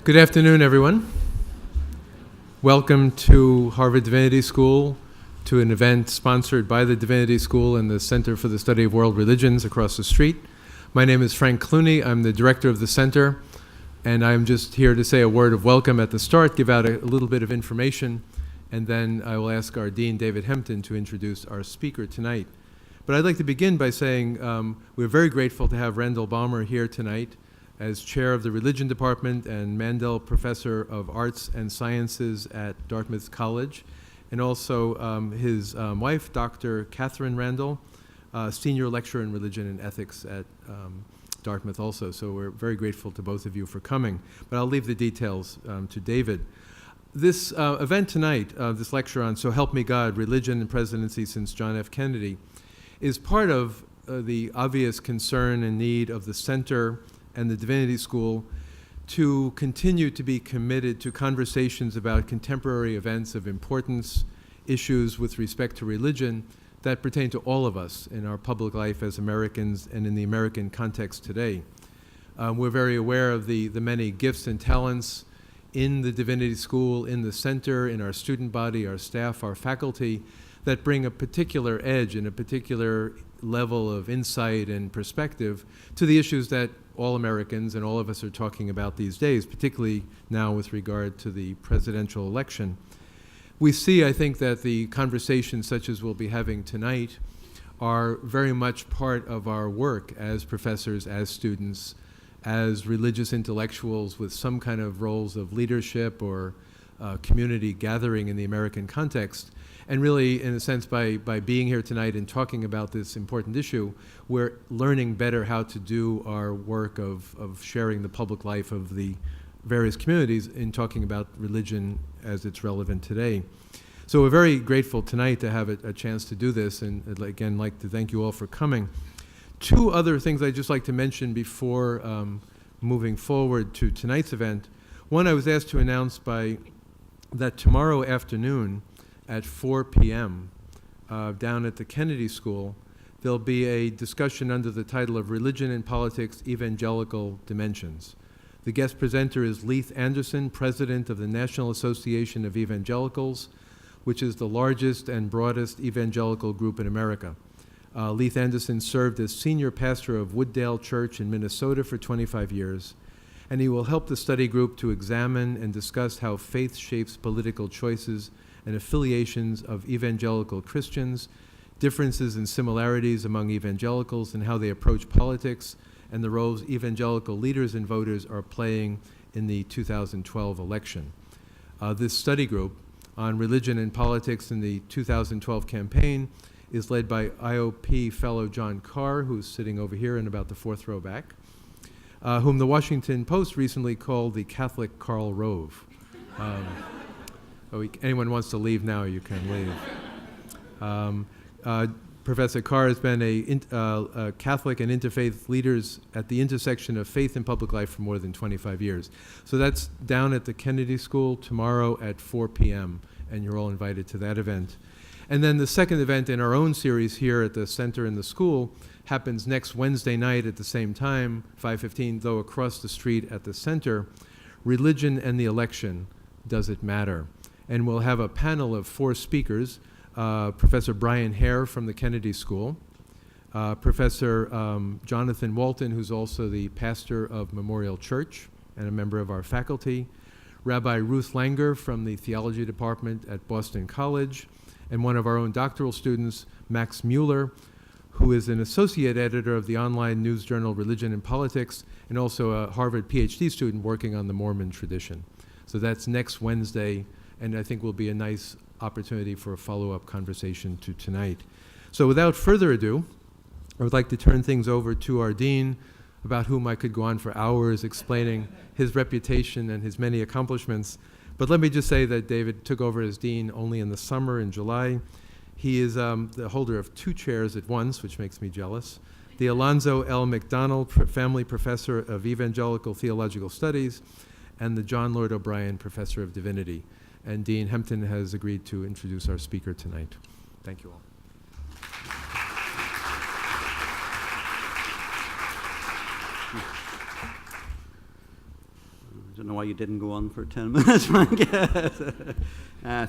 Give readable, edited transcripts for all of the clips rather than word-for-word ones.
Good afternoon, everyone. Welcome to Harvard Divinity School, to an event sponsored by the Divinity School and the Center for the Study of World Religions across the street. My name is Frank Clooney. I'm the director of the center, and I'm just here to say a word of welcome at the start, give out a little bit of information, and then I will ask our Dean, David Hempton, to introduce our speaker tonight. But I'd like to begin by saying we're very grateful to have Randall Balmer here tonight as chair of the Religion Department and Mandel Professor of Arts and Sciences at Dartmouth College, and also his wife, Dr. Catherine Randall, senior lecturer in religion and ethics at Dartmouth also. So we're very grateful to both of you for coming. But I'll leave the details to David. This event tonight, this lecture on So Help Me God, Religion and Presidency Since John F. Kennedy, is part of the obvious concern and need of the center and the Divinity School to continue to be committed to conversations about contemporary events of importance, issues with respect to religion that pertain to all of us in our public life as Americans and in the American context today. We're very aware of the many gifts and talents in the Divinity School, in the center, in our student body, our staff, our faculty, that bring a particular edge and a particular level of insight and perspective to the issues that all Americans and all of us are talking about these days, particularly now with regard to the presidential election. We see, I think, that the conversations such as we'll be having tonight are very much part of our work as professors, as students, as religious intellectuals with some kind of roles of leadership or community gathering in the American context. And really, in a sense, by being here tonight and talking about this important issue, we're learning better how to do our work of sharing the public life of the various communities in talking about religion as it's relevant today. So we're very grateful tonight to have a chance to do this, and again, like to thank you all for coming. Two other things I'd just like to mention before moving forward to tonight's event. One, I was asked to announce that tomorrow afternoon at 4 p.m. Down at the Kennedy School, there'll be a discussion under the title of Religion and Politics, Evangelical Dimensions. The guest presenter is Leith Anderson, president of the National Association of Evangelicals, which is the largest and broadest evangelical group in America. Leith Anderson served as senior pastor of Wooddale Church in Minnesota for 25 years, and he will help the study group to examine and discuss how faith shapes political choices and affiliations of evangelical Christians, differences and similarities among evangelicals and how they approach politics, and the roles evangelical leaders and voters are playing in the 2012 election. This study group on religion and politics in the 2012 campaign is led by IOP fellow John Carr, who's sitting over here in about the fourth row back, whom the Washington Post recently called the Catholic Karl Rove. Anyone wants to leave now, you can leave. Professor Carr has been a Catholic and interfaith leaders at the intersection of faith and public life for more than 25 years. So that's down at the Kennedy School tomorrow at 4 p.m., and you're all invited to that event. And then the second event in our own series here at the center in the school happens next Wednesday night at the same time, 5:15, though across the street at the center, Religion and the Election, Does It Matter? And we'll have a panel of 4 speakers, Professor Brian Hare from the Kennedy School, Professor Jonathan Walton, who's also the pastor of Memorial Church and a member of our faculty, Rabbi Ruth Langer from the Theology Department at Boston College, and one of our own doctoral students, Max Mueller, who is an associate editor of the online news journal Religion and Politics, and also a Harvard PhD student working on the Mormon tradition. So that's next Wednesday, and I think will be a nice opportunity for a follow-up conversation to tonight. So without further ado, I would like to turn things over to our dean, about whom I could go on for hours explaining his reputation and his many accomplishments. But let me just say that David took over as dean only in the summer, in July. He is the holder of 2 chairs at once, which makes me jealous. The Alonzo L. McDonald Family Professor of Evangelical Theological Studies, and the John Lord O'Brien Professor of Divinity. And Dean Hempton has agreed to introduce our speaker tonight. Thank you all. Just don't know why you didn't go on for 10 minutes, Frank.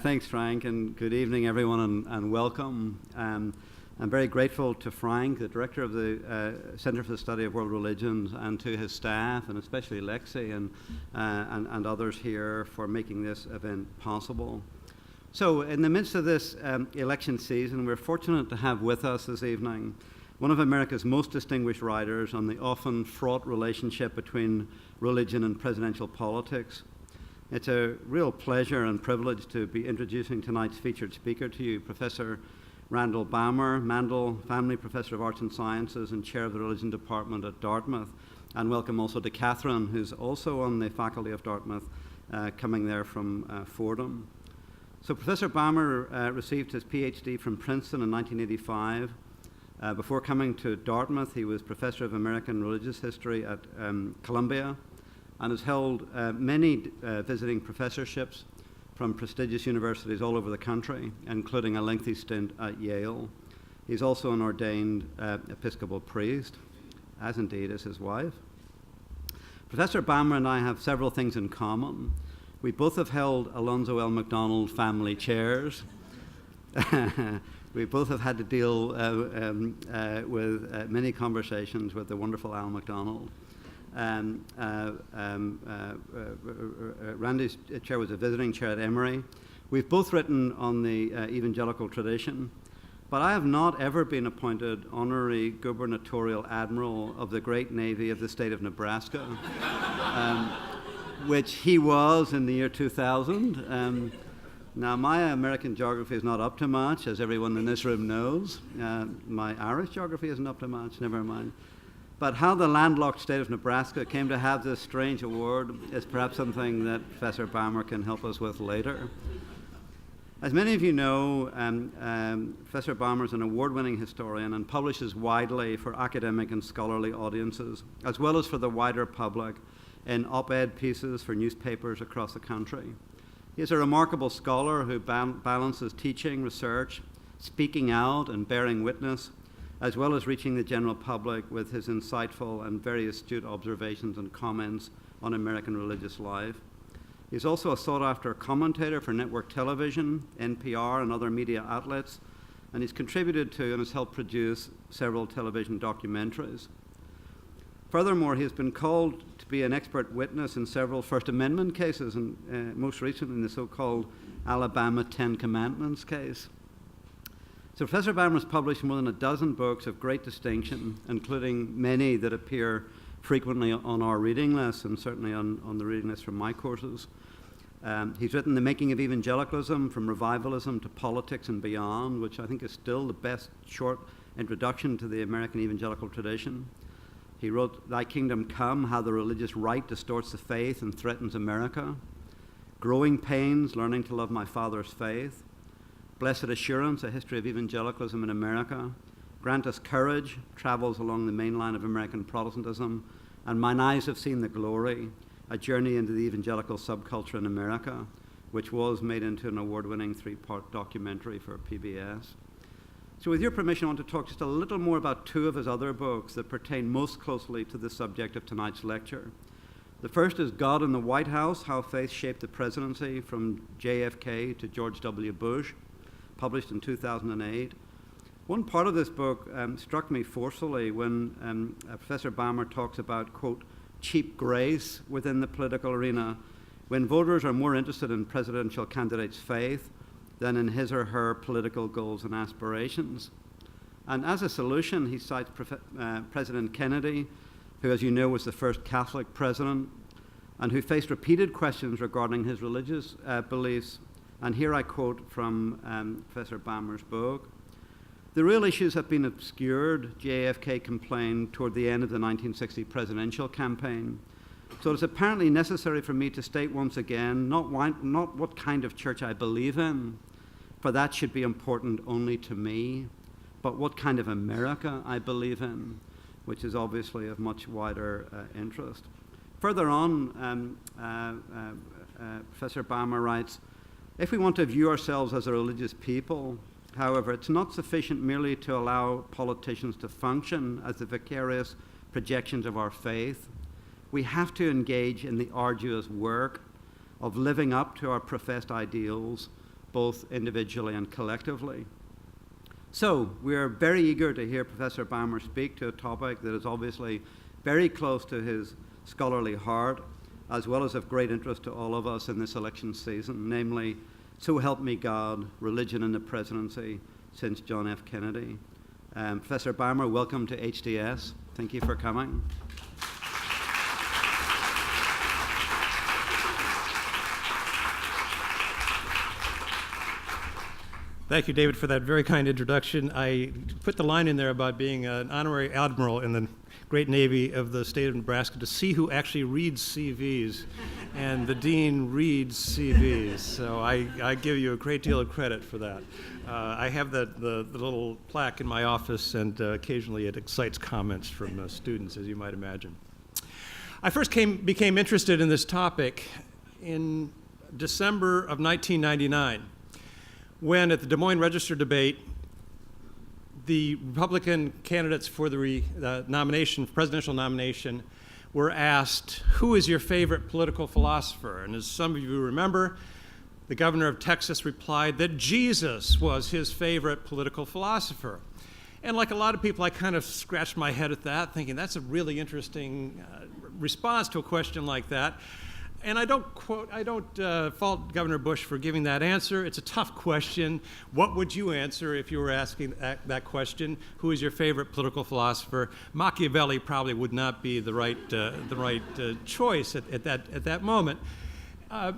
Thanks, Frank, and good evening, everyone, and welcome. I'm very grateful to Frank, the director of the Center for the Study of World Religions, and to his staff, and especially Lexi and others here for making this event possible. So, in the midst of this election season, we're fortunate to have with us this evening one of America's most distinguished writers on the often fraught relationship between religion and presidential politics. It's a real pleasure and privilege to be introducing tonight's featured speaker to you, Professor Randall Balmer, Mandel Family Professor of Arts and Sciences and Chair of the Religion Department at Dartmouth. And welcome also to Catherine, who's also on the faculty of Dartmouth, coming there from Fordham. So Professor Balmer received his PhD from Princeton in 1985. Before coming to Dartmouth, he was Professor of American Religious History at Columbia and has held many visiting professorships from prestigious universities all over the country, including a lengthy stint at Yale. He's also an ordained Episcopal priest, as indeed is his wife. Professor Balmer and I have several things in common. We both have held Alonzo L. McDonald family chairs. We both have had to deal with many conversations with the wonderful Al McDonald. Randy's chair was a visiting chair at Emory. We've both written on the evangelical tradition, but I have not ever been appointed honorary gubernatorial admiral of the great Navy of the state of Nebraska, which he was in the year 2000. Now, my American geography is not up to much, as everyone in this room knows. My Irish geography isn't up to much, never mind. But how the landlocked state of Nebraska came to have this strange award is perhaps something that Professor Balmer can help us with later. As many of you know, Professor Balmer is an award-winning historian and publishes widely for academic and scholarly audiences, as well as for the wider public in op-ed pieces for newspapers across the country. He is a remarkable scholar who balances teaching, research, speaking out, and bearing witness, as well as reaching the general public with his insightful and very astute observations and comments on American religious life. He's also a sought-after commentator for network television, NPR, and other media outlets, and he's contributed to and has helped produce several television documentaries. Furthermore, he has been called to be an expert witness in several First Amendment cases, and most recently in the so-called Alabama Ten Commandments case. So Professor Balmer has published more than a dozen books of great distinction, including many that appear frequently on our reading list and certainly on the reading list from my courses. He's written The Making of Evangelicalism, From Revivalism to Politics and Beyond, which I think is still the best short introduction to the American evangelical tradition. He wrote Thy Kingdom Come, How the Religious Right Distorts the Faith and Threatens America. Growing Pains, Learning to Love My Father's Faith. Blessed Assurance, A History of Evangelicalism in America. Grant Us Courage, Travels Along the Main Line of American Protestantism. And Mine Eyes Have Seen the Glory, A Journey into the Evangelical Subculture in America, which was made into an award-winning 3-part documentary for PBS. So with your permission, I want to talk just a little more about two of his other books that pertain most closely to the subject of tonight's lecture. The first is God in the White House, How Faith Shaped the Presidency from JFK to George W. Bush, published in 2008. One part of this book struck me forcefully when Professor Balmer talks about, quote, cheap grace within the political arena, when voters are more interested in presidential candidates' faith than in his or her political goals and aspirations. And as a solution, he cites President Kennedy, who, as you know, was the first Catholic president, and who faced repeated questions regarding his religious beliefs. And here I quote from Professor Balmer's book. The real issues have been obscured, JFK complained toward the end of the 1960 presidential campaign. So it's apparently necessary for me to state once again, not what kind of church I believe in, for that should be important only to me, but what kind of America I believe in, which is obviously of much wider interest. Further on, Professor Balmer writes, if we want to view ourselves as a religious people, however, it's not sufficient merely to allow politicians to function as the vicarious projections of our faith. we have to engage in the arduous work of living up to our professed ideals, both individually and collectively. So we're very eager to hear Professor Balmer speak to a topic that is obviously very close to his scholarly heart, as well as of great interest to all of us in this election season, namely, So Help Me God, Religion in the Presidency since John F. Kennedy. Professor Balmer, welcome to HDS. Thank you for coming. Thank you, David, for that very kind introduction. I put the line in there about being an honorary admiral in the great Navy of the state of Nebraska to see who actually reads CVs, and the dean reads CVs. So I give you a great deal of credit for that. I have the little plaque in my office, and occasionally it excites comments from students, as you might imagine. I first became interested in this topic in December of 1999. When at the Des Moines Register debate, the Republican candidates for the presidential nomination, were asked, who is your favorite political philosopher? And as some of you remember, the governor of Texas replied that Jesus was his favorite political philosopher. And like a lot of people, I kind of scratched my head at that, thinking that's a really interesting response to a question like that. And I don't fault Governor Bush for giving that answer. It's a tough question. What would you answer if you were asking that question? Who is your favorite political philosopher? Machiavelli probably would not be the right choice at that moment.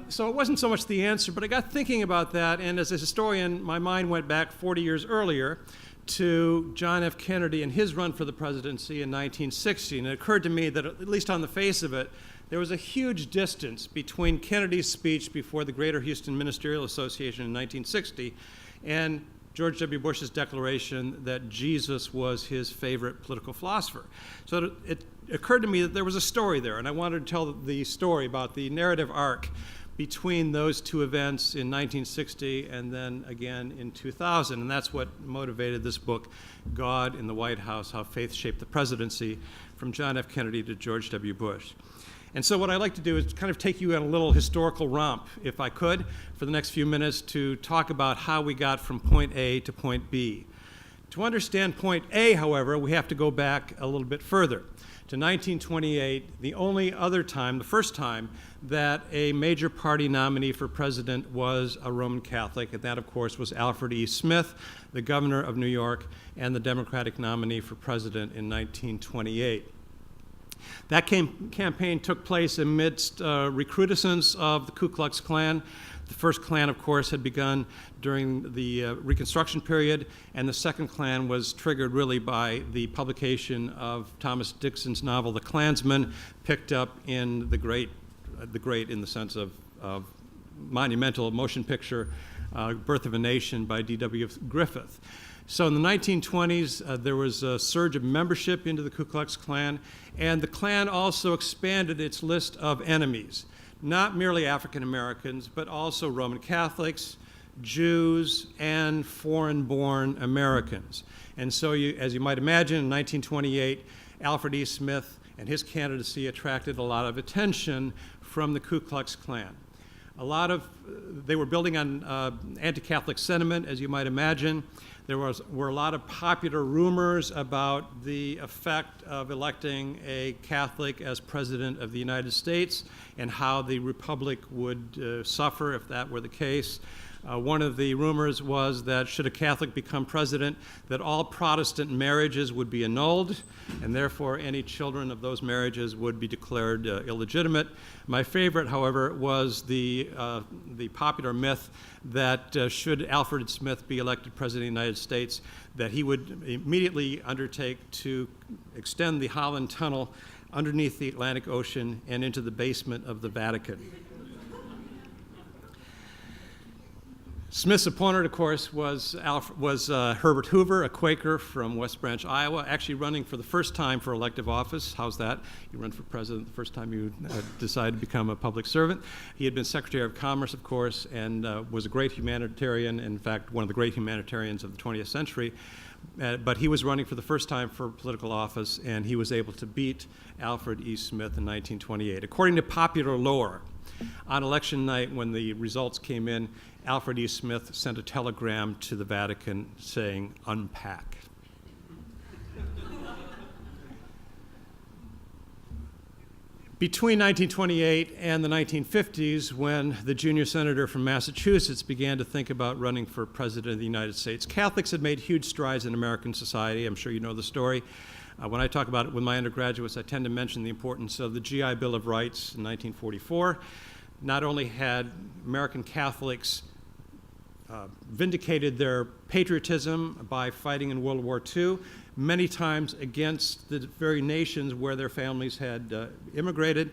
So it wasn't so much the answer, but I got thinking about that, and as a historian, my mind went back 40 years earlier to John F. Kennedy and his run for the presidency in 1960. And it occurred to me that, at least on the face of it, there was a huge distance between Kennedy's speech before the Greater Houston Ministerial Association in 1960 and George W. Bush's declaration that Jesus was his favorite political philosopher. So it occurred to me that there was a story there, and I wanted to tell the story about the narrative arc between those two events in 1960 and then again in 2000. And that's what motivated this book, God in the White House, How Faith Shaped the Presidency, from John F. Kennedy to George W. Bush. And so what I'd like to do is kind of take you on a little historical romp, if I could, for the next few minutes to talk about how we got from point A to point B. To understand point A, however, we have to go back a little bit further to 1928, the first time that a major party nominee for president was a Roman Catholic, and that, of course, was Alfred E. Smith, the governor of New York and the Democratic nominee for president in 1928. That campaign took place amidst recrudescence of the Ku Klux Klan. The first Klan, of course, had begun during the Reconstruction period, and the second Klan was triggered really by the publication of Thomas Dixon's novel, The Klansman, picked up in the great in the sense of monumental motion picture, Birth of a Nation by D.W. Griffith. So in the 1920s, there was a surge of membership into the Ku Klux Klan, and the Klan also expanded its list of enemies, not merely African Americans, but also Roman Catholics, Jews, and foreign-born Americans. And so, as you might imagine, in 1928, Alfred E. Smith and his candidacy attracted a lot of attention from the Ku Klux Klan. They were building on anti-Catholic sentiment, as you might imagine. There were a lot of popular rumors about the effect of electing a Catholic as president of the United States and how the republic would suffer if that were the case. One of the rumors was that should a Catholic become president, that all Protestant marriages would be annulled, and therefore any children of those marriages would be declared illegitimate. My favorite, however, was the popular myth that should Alfred Smith be elected president of the United States, that he would immediately undertake to extend the Holland Tunnel underneath the Atlantic Ocean and into the basement of the Vatican. Smith's opponent, of course, was Herbert Hoover, a Quaker from West Branch, Iowa, actually running for the first time for elective office. How's that? You run for president the first time you decide to become a public servant. He had been Secretary of Commerce, of course, and was a great humanitarian, in fact, one of the great humanitarians of the 20th century. But he was running for the first time for political office, and he was able to beat Alfred E. Smith in 1928. According to popular lore, on election night when the results came in, Alfred E. Smith sent a telegram to the Vatican saying, "Unpack." Between 1928 and the 1950s, when the junior senator from Massachusetts began to think about running for president of the United States, Catholics had made huge strides in American society. I'm sure you know the story. When I talk about it with my undergraduates, I tend to mention the importance of the GI Bill of Rights in 1944. Not only had American Catholics vindicated their patriotism by fighting in World War II, many times against the very nations where their families had immigrated.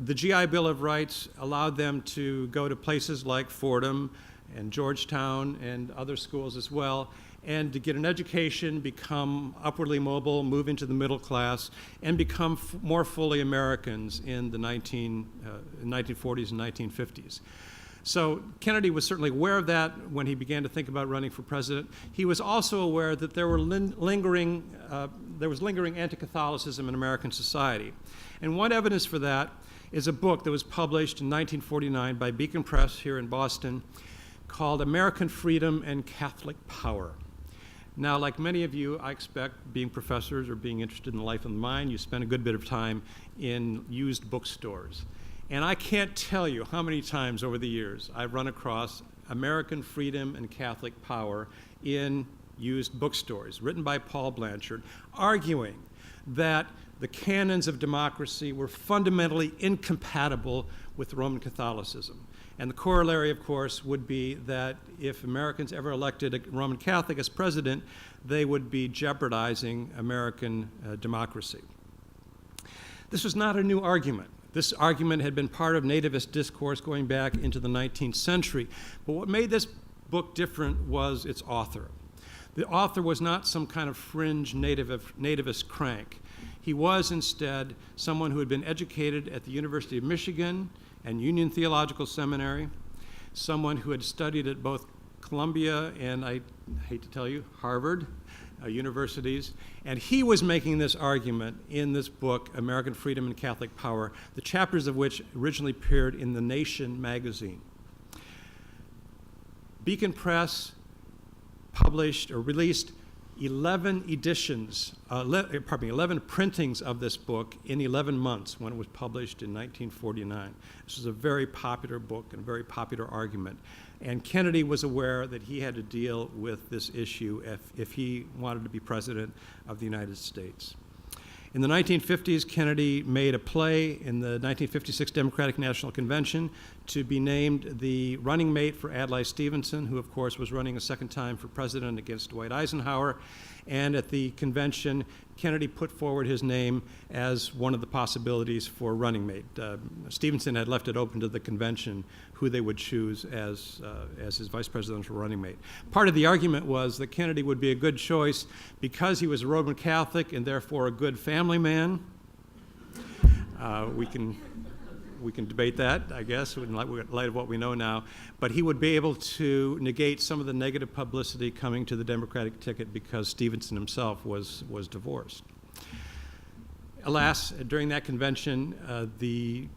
The GI Bill of Rights allowed them to go to places like Fordham and Georgetown and other schools as well, and to get an education, become upwardly mobile, move into the middle class, and become more fully Americans in the 1940s and 1950s. So Kennedy was certainly aware of that when he began to think about running for president. He was also aware that there was lingering anti-Catholicism in American society. And one evidence for that is a book that was published in 1949 by Beacon Press here in Boston called American Freedom and Catholic Power. Now, like many of you, I expect, being professors or being interested in the life of the mind, you spend a good bit of time in used bookstores. And I can't tell you how many times over the years I've run across American Freedom and Catholic Power in used bookstores, written by Paul Blanchard, arguing that the canons of democracy were fundamentally incompatible with Roman Catholicism. And the corollary, of course, would be that if Americans ever elected a Roman Catholic as president, they would be jeopardizing American democracy. This was not a new argument. This argument had been part of nativist discourse going back into the 19th century. But what made this book different was its author. The author was not some kind of fringe nativist crank. He was instead someone who had been educated at the University of Michigan and Union Theological Seminary, someone who had studied at both Columbia and, I hate to tell you, Harvard universities. And he was making this argument in this book, American Freedom and Catholic Power, the chapters of which originally appeared in The Nation magazine. Beacon Press published or released 11 editions, 11 printings of this book in 11 months when it was published in 1949. This was a very popular book and a very popular argument. And Kennedy was aware that he had to deal with this issue if he wanted to be president of the United States. In the 1950s, Kennedy made a play in the 1956 Democratic National Convention to be named the running mate for Adlai Stevenson, who, of course, was running a second time for president against Dwight Eisenhower. And at the convention, Kennedy put forward his name as one of the possibilities for running mate. Stevenson had left it open to the convention who they would choose as his vice presidential running mate. Part of the argument was that Kennedy would be a good choice because he was a Roman Catholic and therefore a good family man. We can debate that, I guess, in light of what we know now. But he would be able to negate some of the negative publicity coming to the Democratic ticket because Stevenson himself was divorced. Alas, during that convention, the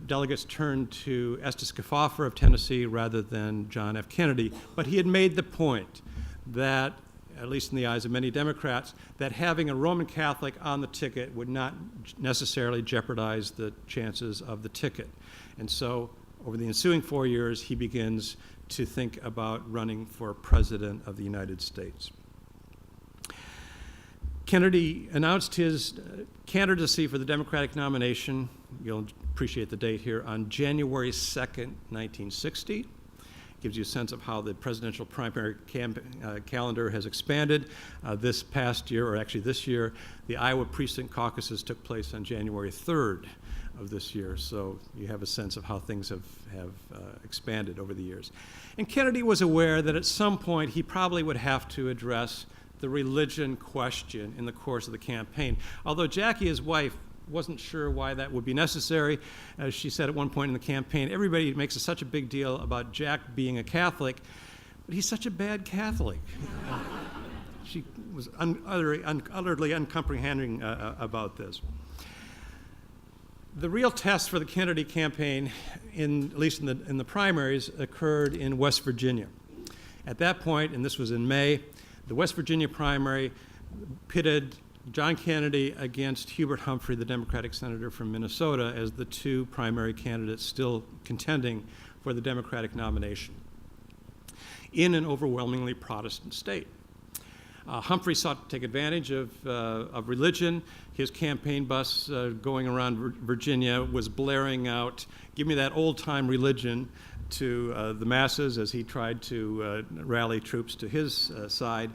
delegates turned to Estes Kefauver of Tennessee rather than John F. Kennedy. But he had made the point that, at least in the eyes of many Democrats, that having a Roman Catholic on the ticket would not necessarily jeopardize the chances of the ticket. And so over the ensuing 4 years, he begins to think about running for president of the United States. Kennedy announced his candidacy for the Democratic nomination, you'll appreciate the date here, on January 2nd, 1960. Gives you a sense of how the presidential primary calendar has expanded. This past year, or actually this year, the Iowa precinct caucuses took place on January 3rd. of this year, so you have a sense of how things have expanded over the years. And Kennedy was aware that at some point he probably would have to address the religion question in the course of the campaign. Although Jackie, his wife, wasn't sure why that would be necessary. As she said at one point in the campaign, everybody makes such a big deal about Jack being a Catholic, but he's such a bad Catholic. She was utterly uncomprehending about this. The real test for the Kennedy campaign, at least in the primaries, occurred in West Virginia. At that point, and this was in May, the West Virginia primary pitted John Kennedy against Hubert Humphrey, the Democratic senator from Minnesota, as the two primary candidates still contending for the Democratic nomination in an overwhelmingly Protestant state. Humphrey sought to take advantage of religion. His campaign bus going around Virginia was blaring out, "Give me that old-time religion," to the masses as he tried to rally troops to his side.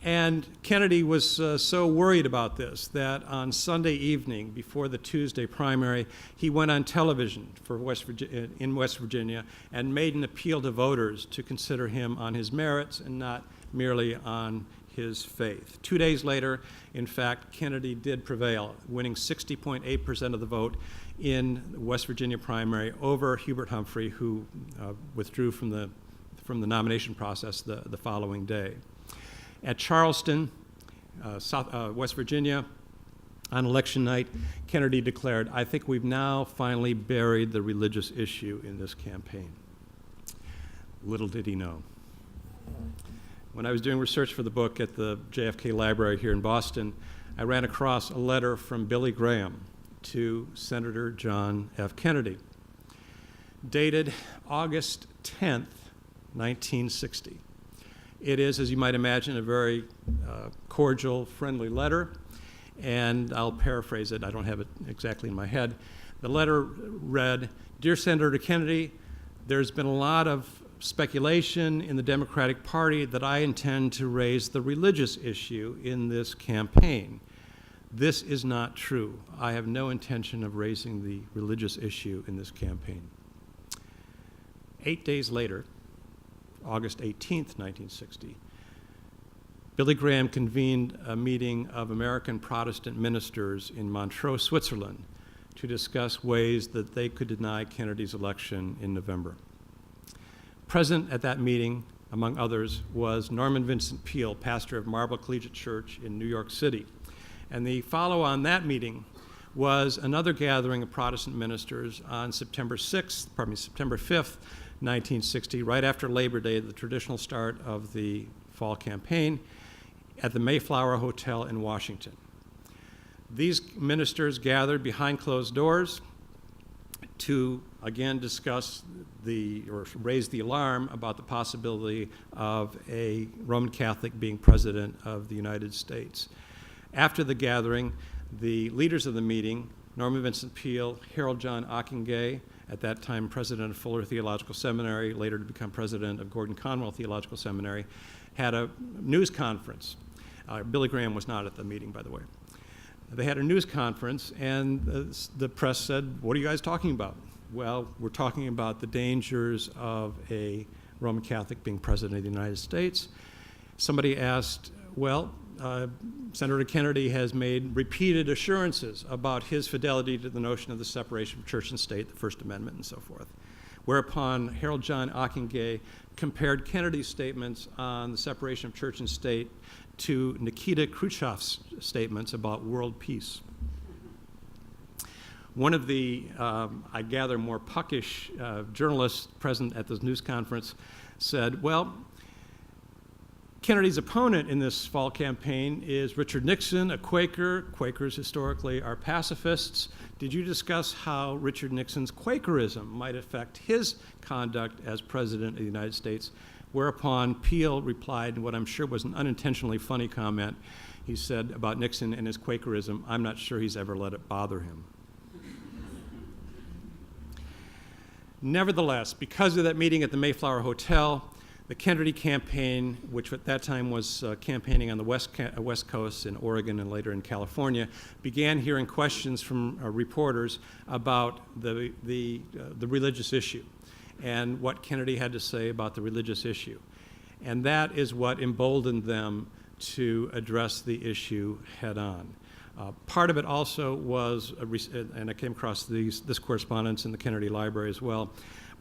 And Kennedy was so worried about this that on Sunday evening, before the Tuesday primary, he went on television in West Virginia and made an appeal to voters to consider him on his merits and not merely on his faith. 2 days later, in fact, Kennedy did prevail, winning 60.8% of the vote in the West Virginia primary over Hubert Humphrey, who withdrew from the nomination process the following day. At Charleston, West Virginia, on election night, Kennedy declared, "I think we've now finally buried the religious issue in this campaign." Little did he know. When I was doing research for the book at the JFK Library here in Boston, I ran across a letter from Billy Graham to Senator John F. Kennedy, dated August 10th, 1960. It is, as you might imagine, a very cordial, friendly letter, and I'll paraphrase it. I don't have it exactly in my head. The letter read, "Dear Senator Kennedy, there's been a lot of speculation in the Democratic Party that I intend to raise the religious issue in this campaign. This is not true. I have no intention of raising the religious issue in this campaign." 8 days later, August 18th, 1960, Billy Graham convened a meeting of American Protestant ministers in Montreux, Switzerland, to discuss ways that they could deny Kennedy's election in November. Present at that meeting, among others, was Norman Vincent Peale, pastor of Marble Collegiate Church in New York City. And the follow-on that meeting was another gathering of Protestant ministers on September 5th, 1960, right after Labor Day, the traditional start of the fall campaign, at the Mayflower Hotel in Washington. These ministers gathered behind closed doors to again discuss or raise the alarm about the possibility of a Roman Catholic being president of the United States. After the gathering, the leaders of the meeting, Norman Vincent Peale, Harold John Ockenga, at that time president of Fuller Theological Seminary, later to become president of Gordon Conwell Theological Seminary, had a news conference. Billy Graham was not at the meeting, by the way. They had a news conference, and the press said, "What are you guys talking about?" "Well, we're talking about the dangers of a Roman Catholic being president of the United States." Somebody asked, "Well, Senator Kennedy has made repeated assurances about his fidelity to the notion of the separation of church and state, the First Amendment, and so forth." Whereupon Harold John Ockenga compared Kennedy's statements on the separation of church and state to Nikita Khrushchev's statements about world peace. One of the, I gather, more puckish journalists present at this news conference said, "Well, Kennedy's opponent in this fall campaign is Richard Nixon, a Quaker. Quakers historically are pacifists. Did you discuss how Richard Nixon's Quakerism might affect his conduct as president of the United States?" Whereupon Peale replied in what I'm sure was an unintentionally funny comment. He said about Nixon and his Quakerism, "I'm not sure he's ever let it bother him." Nevertheless, because of that meeting at the Mayflower Hotel, The Kennedy campaign, which at that time was campaigning on the West Coast in Oregon and later in California, began hearing questions from reporters about the religious issue and what Kennedy had to say about the religious issue. And that is what emboldened them to address the issue head on. Part of it also was, and I came across this correspondence in the Kennedy Library as well,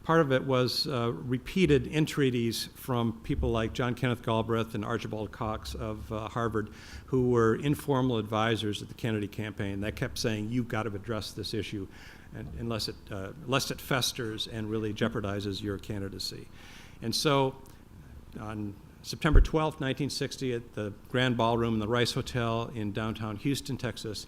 part of it was repeated entreaties from people like John Kenneth Galbraith and Archibald Cox of Harvard, who were informal advisors at the Kennedy campaign that kept saying, you've got to address this issue lest it festers and really jeopardizes your candidacy. And so on September 12, 1960, at the Grand Ballroom in the Rice Hotel in downtown Houston, Texas,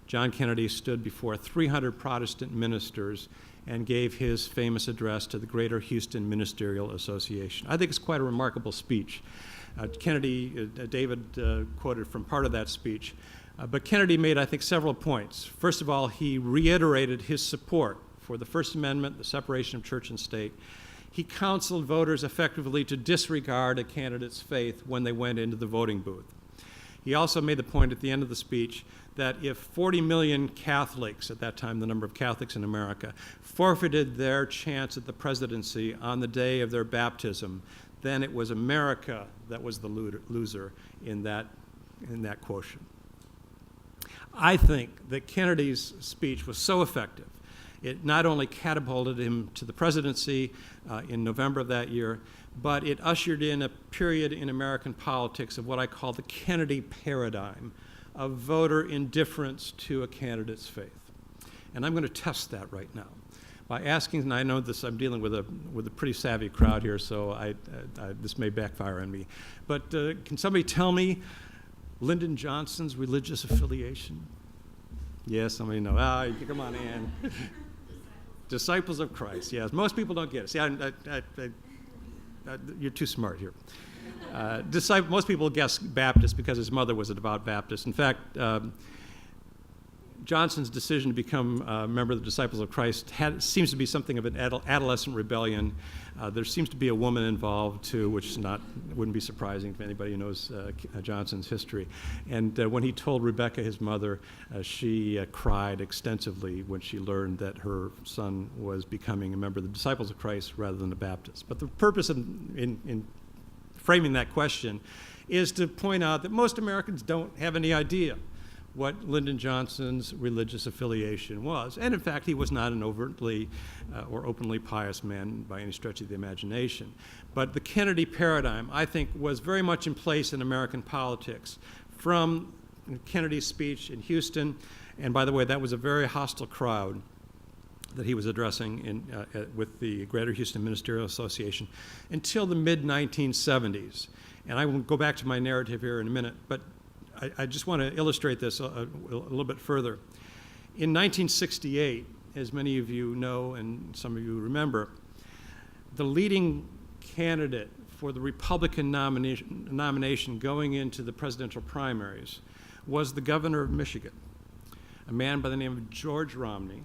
John Kennedy stood before 300 Protestant ministers and gave his famous address to the Greater Houston Ministerial Association. I think it's quite a remarkable speech. David quoted from part of that speech, but Kennedy made, I think, several points. First of all, he reiterated his support for the First Amendment, the separation of church and state. He counseled voters effectively to disregard a candidate's faith when they went into the voting booth. He also made the point at the end of the speech that if 40 million Catholics, at that time the number of Catholics in America, forfeited their chance at the presidency on the day of their baptism, then it was America that was the loser in that quotient. I think that Kennedy's speech was so effective. It not only catapulted him to the presidency in November of that year, but it ushered in a period in American politics of what I call the Kennedy paradigm of voter indifference to a candidate's faith. And I'm going to test that right now by asking, and I know this, I'm dealing with a pretty savvy crowd here, so this may backfire on me, but can somebody tell me Lyndon Johnson's religious affiliation? Yes, somebody knows. Come on, Ann. Disciples of Christ, yes. Most people don't get it. See, you're too smart here. Most people guess Baptist because his mother was a devout Baptist. In fact, Johnson's decision to become a member of the Disciples of Christ seems to be something of an adolescent rebellion. There seems to be a woman involved too, which wouldn't be surprising if anybody knows Johnson's history. And when he told Rebecca, his mother, she cried extensively when she learned that her son was becoming a member of the Disciples of Christ rather than a Baptist. But the purpose in framing that question is to point out that most Americans don't have any idea what Lyndon Johnson's religious affiliation was. And in fact, he was not an overtly or openly pious man by any stretch of the imagination. But the Kennedy paradigm, I think, was very much in place in American politics from Kennedy's speech in Houston. And by the way, that was a very hostile crowd that he was addressing with the Greater Houston Ministerial Association until the mid-1970s. And I will go back to my narrative here in a minute, but I just want to illustrate this a little bit further. In 1968, as many of you know and some of you remember, the leading candidate for the Republican nomination going into the presidential primaries was the governor of Michigan, a man by the name of George Romney,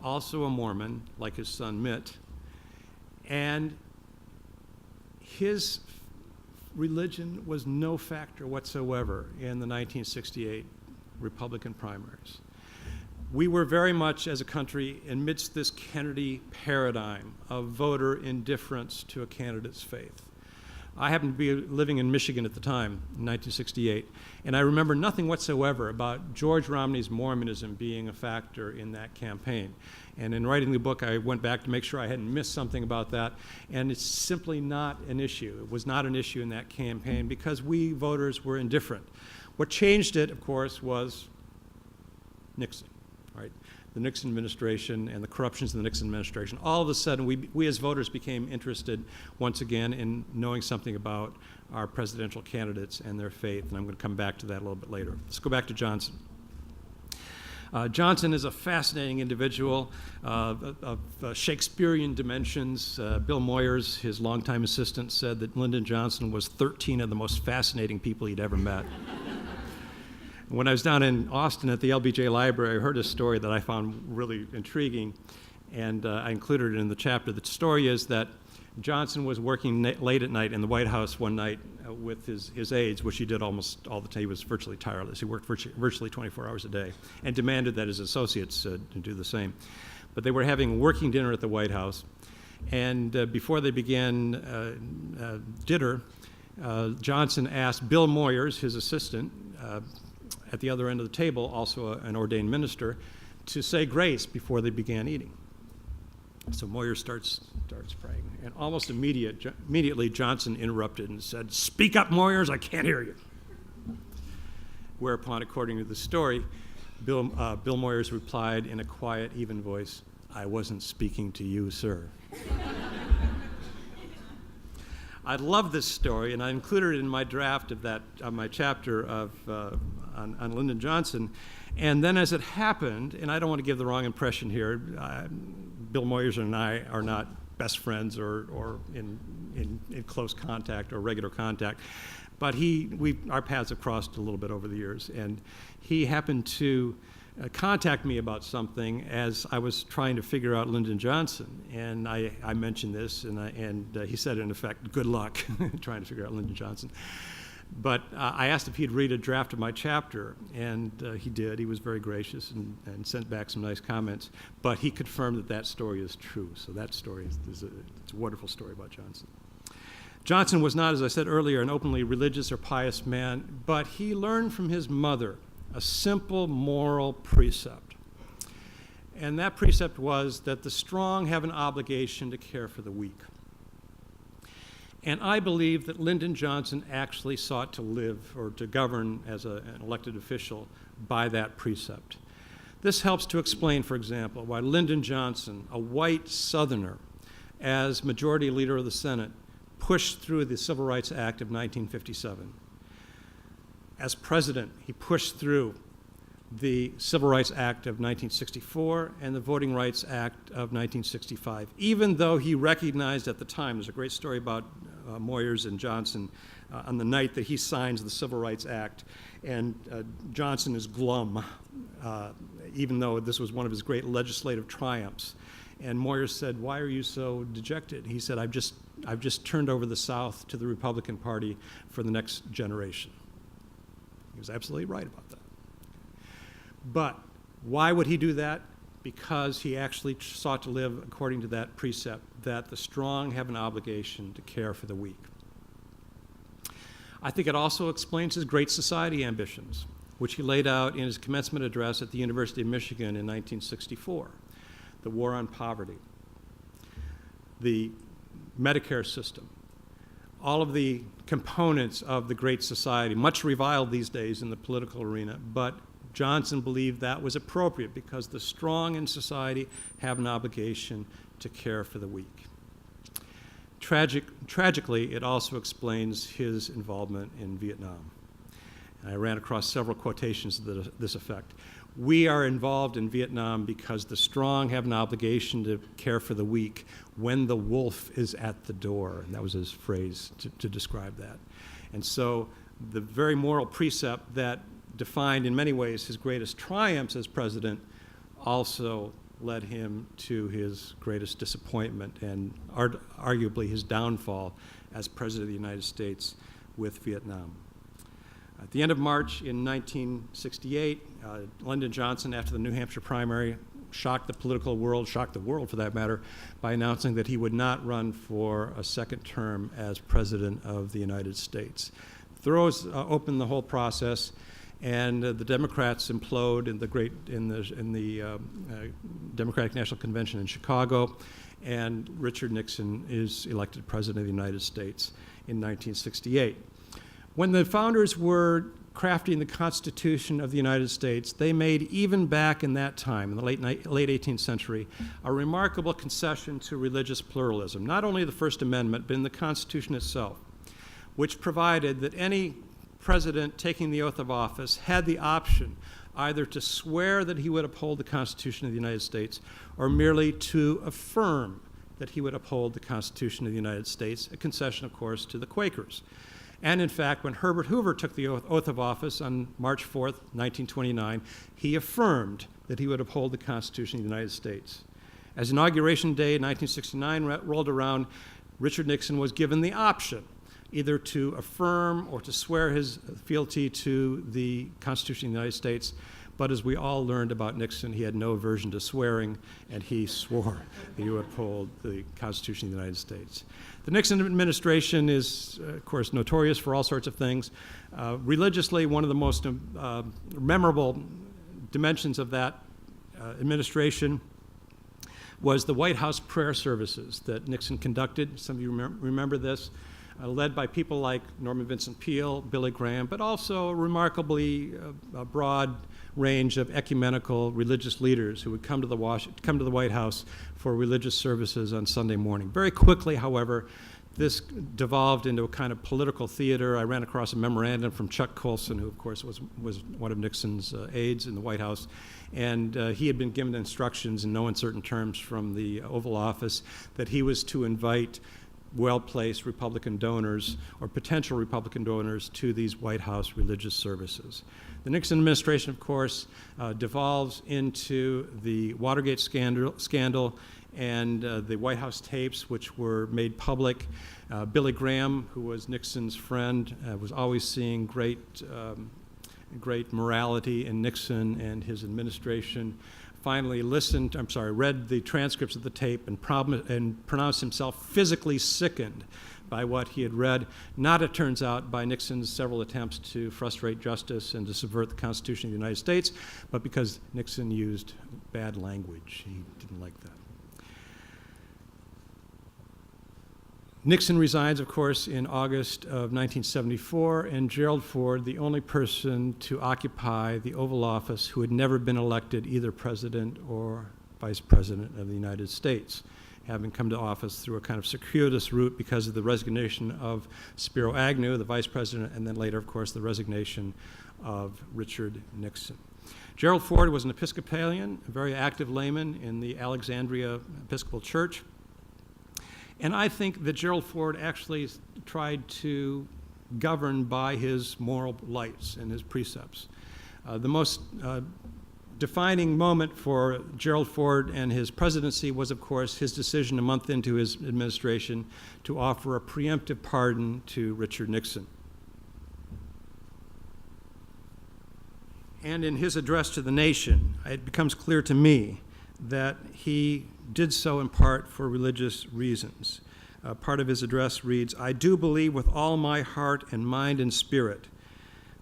also a Mormon, like his son Mitt, and his religion was no factor whatsoever in the 1968 Republican primaries. We were very much, as a country, amidst this Kennedy paradigm of voter indifference to a candidate's faith. I happened to be living in Michigan at the time, in 1968, and I remember nothing whatsoever about George Romney's Mormonism being a factor in that campaign. And in writing the book, I went back to make sure I hadn't missed something about that, and it's simply not an issue. It was not an issue in that campaign because we voters were indifferent. What changed it, of course, was Nixon, right? The Nixon administration and the corruptions of the Nixon administration. All of a sudden, we as voters became interested once again in knowing something about our presidential candidates and their faith, and I'm going to come back to that a little bit later. Let's go back to Johnson. Johnson is a fascinating individual of Shakespearean dimensions. Bill Moyers, his longtime assistant, said that Lyndon Johnson was 13 of the most fascinating people he'd ever met. When I was down in Austin at the LBJ Library, I heard a story that I found really intriguing, and I included it in the chapter. The story is that Johnson was working late at night in the White House one night with his aides, which he did almost all the time. He was virtually tireless. He worked virtually 24 hours a day and demanded that his associates do the same. But they were having a working dinner at the White House, and before they began dinner, Johnson asked Bill Moyers, his assistant, at the other end of the table, also an ordained minister, to say grace before they began eating. So Moyers starts praying, and almost immediately Johnson interrupted and said, "Speak up, Moyers, I can't hear you." Whereupon, according to the story, Bill Moyers replied in a quiet, even voice, "I wasn't speaking to you, sir." I love this story, and I included it in my draft of my chapter on Lyndon Johnson. And then as it happened, and I don't want to give the wrong impression here, Bill Moyers and I are not best friends or in close contact or regular contact, but our paths have crossed a little bit over the years, and he happened to contact me about something as I was trying to figure out Lyndon Johnson, and I mentioned this, and he said, in effect, "Good luck trying to figure out Lyndon Johnson." But I asked if he'd read a draft of my chapter, and he did. He was very gracious and sent back some nice comments. But he confirmed that story is true. So that story it's a wonderful story about Johnson. Johnson was not, as I said earlier, an openly religious or pious man, but he learned from his mother a simple moral precept. And that precept was that the strong have an obligation to care for the weak. And I believe that Lyndon Johnson actually sought to live or to govern as an elected official by that precept. This helps to explain, for example, why Lyndon Johnson, a white Southerner, as Majority Leader of the Senate, pushed through the Civil Rights Act of 1957. As President, he pushed through the Civil Rights Act of 1964 and the Voting Rights Act of 1965, even though he recognized at the time, there's a great story about Moyers and Johnson on the night that he signs the Civil Rights Act, and Johnson is glum, even though this was one of his great legislative triumphs. And Moyers said, "Why are you so dejected?" He said, I've just turned over the South to the Republican Party for the next generation." He was absolutely right about that. But why would he do that? Because he actually sought to live according to that precept, that the strong have an obligation to care for the weak. I think it also explains his Great Society ambitions, which he laid out in his commencement address at the University of Michigan in 1964. The war on poverty, the Medicare system, all of the components of the Great Society, much reviled these days in the political arena, but Johnson believed that was appropriate because the strong in society have an obligation to care for the weak. Tragically, it also explains his involvement in Vietnam. And I ran across several quotations to this effect. We are involved in Vietnam because the strong have an obligation to care for the weak when the wolf is at the door. And that was his phrase to describe that. And so the very moral precept that defined in many ways his greatest triumphs as president also led him to his greatest disappointment and arguably his downfall as president of the United States with Vietnam. At the end of March in 1968, Lyndon Johnson, after the New Hampshire primary, shocked the political world, shocked the world for that matter, by announcing that he would not run for a second term as president of the United States. Throws open the whole process, and the Democrats implode in the Democratic National Convention in Chicago, and Richard Nixon is elected president of the United States in 1968. When the founders were crafting the Constitution of the United States, they made, even back in that time, in the late 18th century, a remarkable concession to religious pluralism, not only the First Amendment, but in the Constitution itself, which provided that any president taking the oath of office had the option either to swear that he would uphold the Constitution of the United States or merely to affirm that he would uphold the Constitution of the United States, a concession, of course, to the Quakers. And in fact, when Herbert Hoover took the oath of office on March 4th, 1929, he affirmed that he would uphold the Constitution of the United States. As Inauguration Day, 1969, rolled around, Richard Nixon was given the option either to affirm or to swear his fealty to the Constitution of the United States. But as we all learned about Nixon, he had no aversion to swearing, and he swore that he would uphold the Constitution of the United States. The Nixon administration is, of course, notorious for all sorts of things. Religiously, one of the most memorable dimensions of that administration was the White House prayer services that Nixon conducted. Some of you remember this. Led by people like Norman Vincent Peale, Billy Graham, but also a remarkably broad range of ecumenical religious leaders who would come to the White House for religious services on Sunday morning. Very quickly, however, this devolved into a kind of political theater. I ran across a memorandum from Chuck Colson, who, of course, was one of Nixon's aides in the White House, and he had been given instructions in no uncertain terms from the Oval Office that he was to invite well-placed Republican donors or potential Republican donors to these White House religious services. The Nixon administration, of course, devolves into the Watergate scandal and the White House tapes, which were made public. Billy Graham, who was Nixon's friend, was always seeing great morality in Nixon and his administration. Finally read the transcripts of the tape and pronounced himself physically sickened by what he had read, not, it turns out, by Nixon's several attempts to frustrate justice and to subvert the Constitution of the United States, but because Nixon used bad language. He didn't like that. Nixon resigns, of course, in August of 1974, and Gerald Ford, the only person to occupy the Oval Office who had never been elected either president or vice president of the United States, having come to office through a kind of circuitous route because of the resignation of Spiro Agnew, the vice president, and then later, of course, the resignation of Richard Nixon. Gerald Ford was an Episcopalian, a very active layman in the Alexandria Episcopal Church. And I think that Gerald Ford actually tried to govern by his moral lights and his precepts. The most defining moment for Gerald Ford and his presidency was, of course, his decision a month into his administration to offer a preemptive pardon to Richard Nixon. And in his address to the nation, it becomes clear to me that he did so in part for religious reasons. Part of his address reads, "I do believe with all my heart and mind and spirit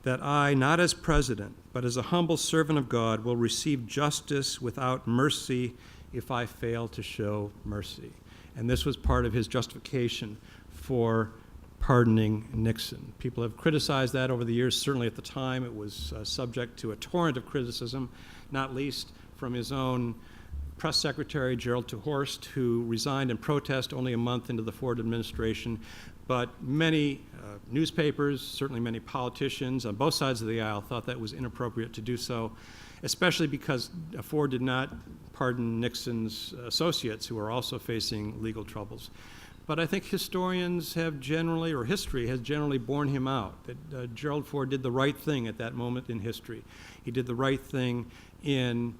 that I, not as president, but as a humble servant of God, will receive justice without mercy if I fail to show mercy." And this was part of his justification for pardoning Nixon. People have criticized that over the years. Certainly at the time it was subject to a torrent of criticism, not least from his own press secretary, Gerald Tehorst, who resigned in protest only a month into the Ford administration. But many newspapers, certainly many politicians on both sides of the aisle, thought that was inappropriate to do so, especially because Ford did not pardon Nixon's associates, who were also facing legal troubles. But I think historians have generally, or history has generally borne him out, that Gerald Ford did the right thing at that moment in history. He did the right thing in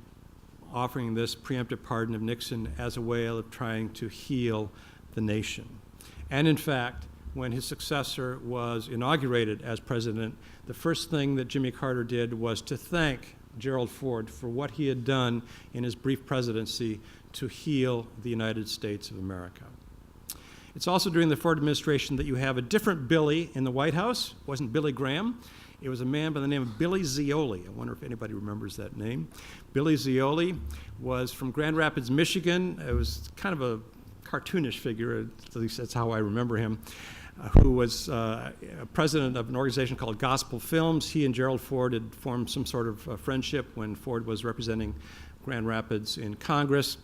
offering this preemptive pardon of Nixon as a way of trying to heal the nation. And in fact, when his successor was inaugurated as president, the first thing that Jimmy Carter did was to thank Gerald Ford for what he had done in his brief presidency to heal the United States of America. It's also during the Ford administration that you have a different Billy in the White House. It wasn't Billy Graham. It was a man by the name of Billy Zioli. I wonder if anybody remembers that name. Billy Zioli was from Grand Rapids, Michigan. It was kind of a cartoonish figure, at least that's how I remember him, who was president of an organization called Gospel Films. He and Gerald Ford had formed some sort of friendship when Ford was representing Grand Rapids in Congress.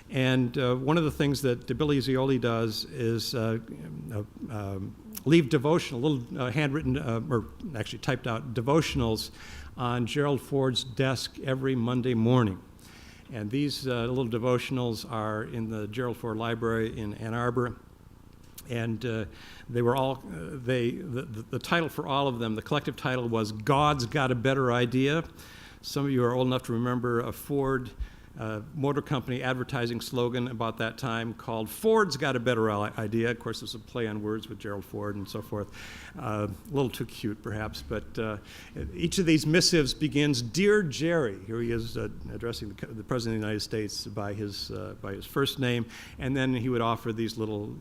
And one of the things that Billy Zioli does is leave devotional, little handwritten, or actually typed out devotionals on Gerald Ford's desk every Monday morning. And these little devotionals are in the Gerald Ford Library in Ann Arbor. And they were all, the title for all of them, the collective title was "God's Got a Better Idea." Some of you are old enough to remember Ford motor company advertising slogan about that time called "Ford's got a better idea." Of course, there's a play on words with Gerald Ford and so forth. A little too cute, perhaps, but each of these missives begins, "Dear Jerry." Here he is addressing the President of the United States by his first name, and then he would offer these little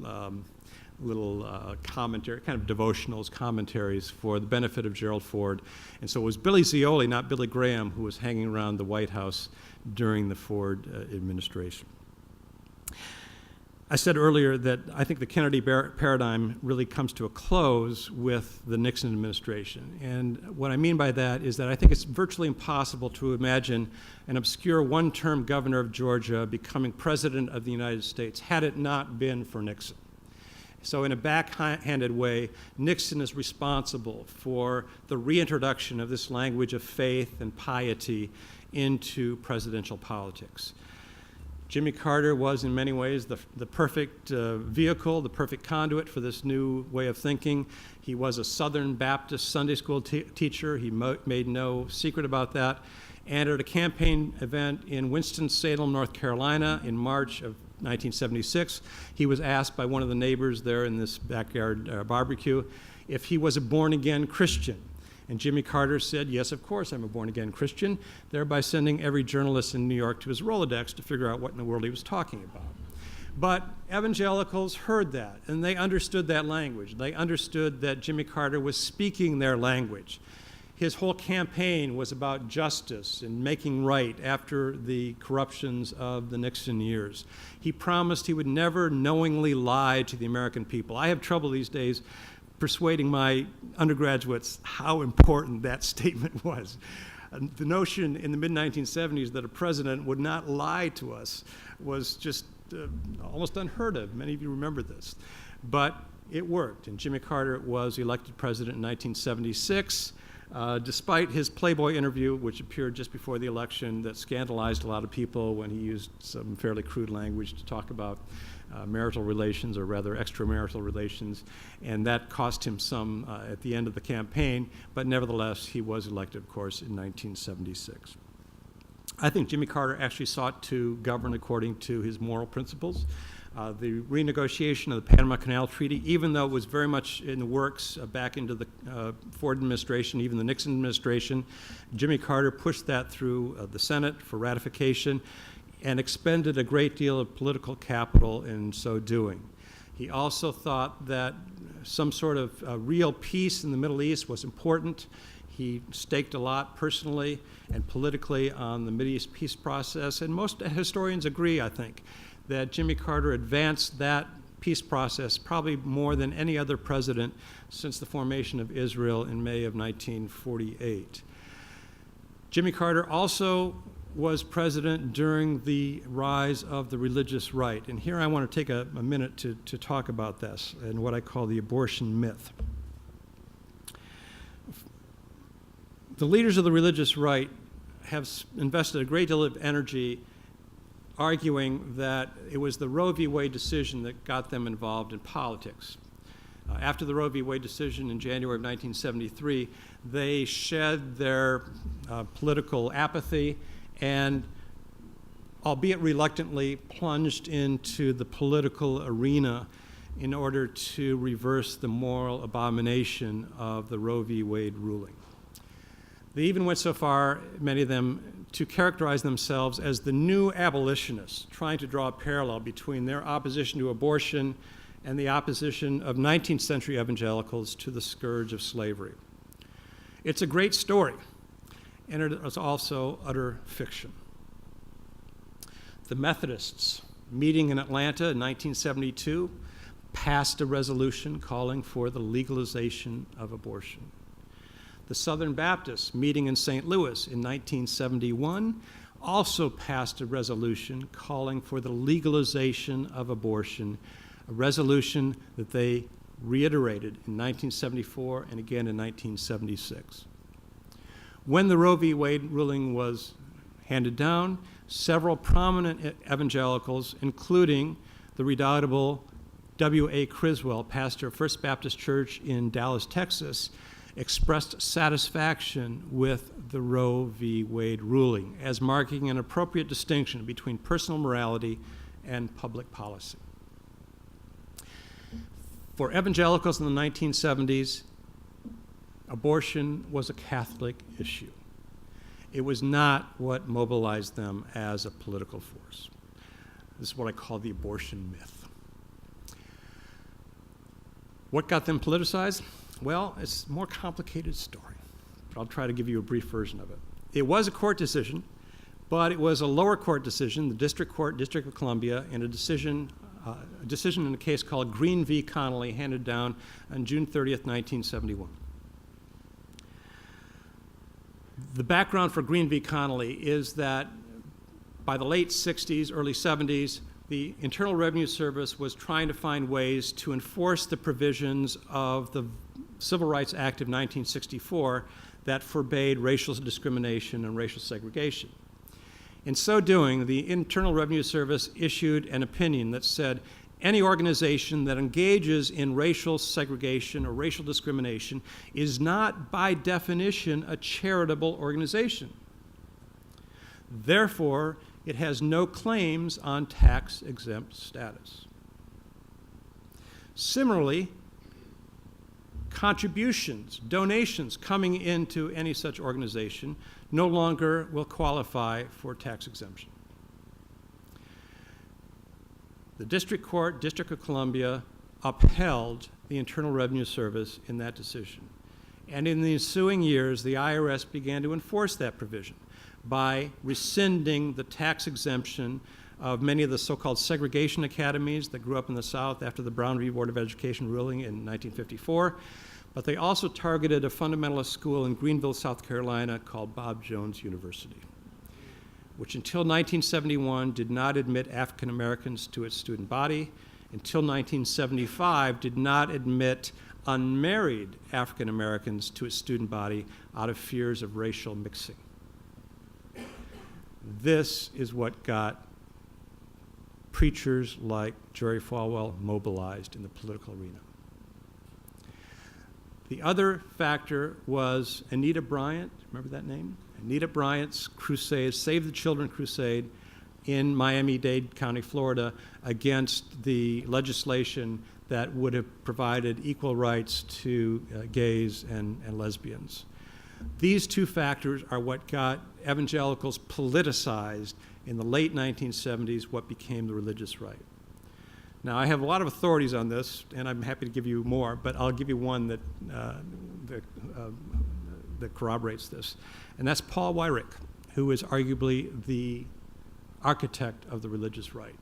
commentary, kind of devotionals, commentaries for the benefit of Gerald Ford. And so it was Billy Zioli, not Billy Graham, who was hanging around the White House during the Ford administration. I said earlier that I think the Kennedy paradigm really comes to a close with the Nixon administration. And what I mean by that is that I think it's virtually impossible to imagine an obscure one-term governor of Georgia becoming president of the United States had it not been for Nixon. So in a backhanded way, Nixon is responsible for the reintroduction of this language of faith and piety into presidential politics. Jimmy Carter was in many ways the perfect vehicle, the perfect conduit for this new way of thinking. He was a Southern Baptist Sunday school teacher. He made no secret about that. And at a campaign event in Winston-Salem, North Carolina in March of 1976, he was asked by one of the neighbors there in this backyard barbecue if he was a born-again Christian. And Jimmy Carter said, "Yes, of course I'm a born-again Christian," thereby sending every journalist in New York to his Rolodex to figure out what in the world he was talking about. But evangelicals heard that, and they understood that language. They understood that Jimmy Carter was speaking their language. His whole campaign was about justice and making right after the corruptions of the Nixon years. He promised he would never knowingly lie to the American people. I have trouble these days persuading my undergraduates how important that statement was. The notion in the mid-1970s that a president would not lie to us was just almost unheard of. Many of you remember this. But it worked, and Jimmy Carter was elected president in 1976. Despite his Playboy interview, which appeared just before the election, that scandalized a lot of people when he used some fairly crude language to talk about marital relations, or rather extramarital relations, and that cost him some at the end of the campaign, but nevertheless, he was elected, of course, in 1976. I think Jimmy Carter actually sought to govern according to his moral principles. The renegotiation of the Panama Canal Treaty, even though it was very much in the works back into the Ford administration, even the Nixon administration, Jimmy Carter pushed that through the Senate for ratification and expended a great deal of political capital in so doing. He also thought that some sort of real peace in the Middle East was important. He staked a lot personally and politically on the Mideast peace process, and most historians agree, I think, that Jimmy Carter advanced that peace process probably more than any other president since the formation of Israel in May of 1948. Jimmy Carter also was president during the rise of the religious right. And here I want to take a minute to talk about this and what I call the abortion myth. The leaders of the religious right have invested a great deal of energy arguing that it was the Roe v. Wade decision that got them involved in politics. After the Roe v. Wade decision in January of 1973, they shed their political apathy and, albeit reluctantly, plunged into the political arena in order to reverse the moral abomination of the Roe v. Wade ruling. They even went so far, many of them, to characterize themselves as the new abolitionists, trying to draw a parallel between their opposition to abortion and the opposition of 19th century evangelicals to the scourge of slavery. It's a great story, and it is also utter fiction. The Methodists, meeting in Atlanta in 1972, passed a resolution calling for the legalization of abortion. The Southern Baptists, meeting in St. Louis in 1971, also passed a resolution calling for the legalization of abortion, a resolution that they reiterated in 1974 and again in 1976. When the Roe v. Wade ruling was handed down, several prominent evangelicals, including the redoubtable W.A. Criswell, pastor of First Baptist Church in Dallas, Texas, expressed satisfaction with the Roe v. Wade ruling as marking an appropriate distinction between personal morality and public policy. For evangelicals in the 1970s, abortion was a Catholic issue. It was not what mobilized them as a political force. This is what I call the abortion myth. What got them politicized? Well, it's a more complicated story, but I'll try to give you a brief version of it. It was a court decision, but it was a lower court decision, the District Court, District of Columbia, and a decision in a case called Green v. Connolly, handed down on June 30th, 1971. The background for Green v. Connolly is that by the late 60s, early 70s, the Internal Revenue Service was trying to find ways to enforce the provisions of the Civil Rights Act of 1964 that forbade racial discrimination and racial segregation. In so doing, the Internal Revenue Service issued an opinion that said any organization that engages in racial segregation or racial discrimination is not, by definition, a charitable organization. Therefore, it has no claims on tax-exempt status. Similarly, contributions, donations coming into any such organization no longer will qualify for tax exemption. The District Court, District of Columbia, upheld the Internal Revenue Service in that decision. And in the ensuing years, the IRS began to enforce that provision by rescinding the tax exemption of many of the so-called segregation academies that grew up in the South after the Brown v. Board of Education ruling in 1954. But they also targeted a fundamentalist school in Greenville, South Carolina called Bob Jones University, which until 1971 did not admit African Americans to its student body, until 1975 did not admit unmarried African Americans to its student body out of fears of racial mixing. This is what got preachers like Jerry Falwell mobilized in the political arena. The other factor was Anita Bryant, remember that name? Anita Bryant's crusade, Save the Children crusade in Miami-Dade County, Florida, against the legislation that would have provided equal rights to gays and lesbians. These two factors are what got evangelicals politicized in the late 1970s, what became the religious right. Now, I have a lot of authorities on this, and I'm happy to give you more, but I'll give you one that corroborates this, and that's Paul Weyrich, who is arguably the architect of the religious right.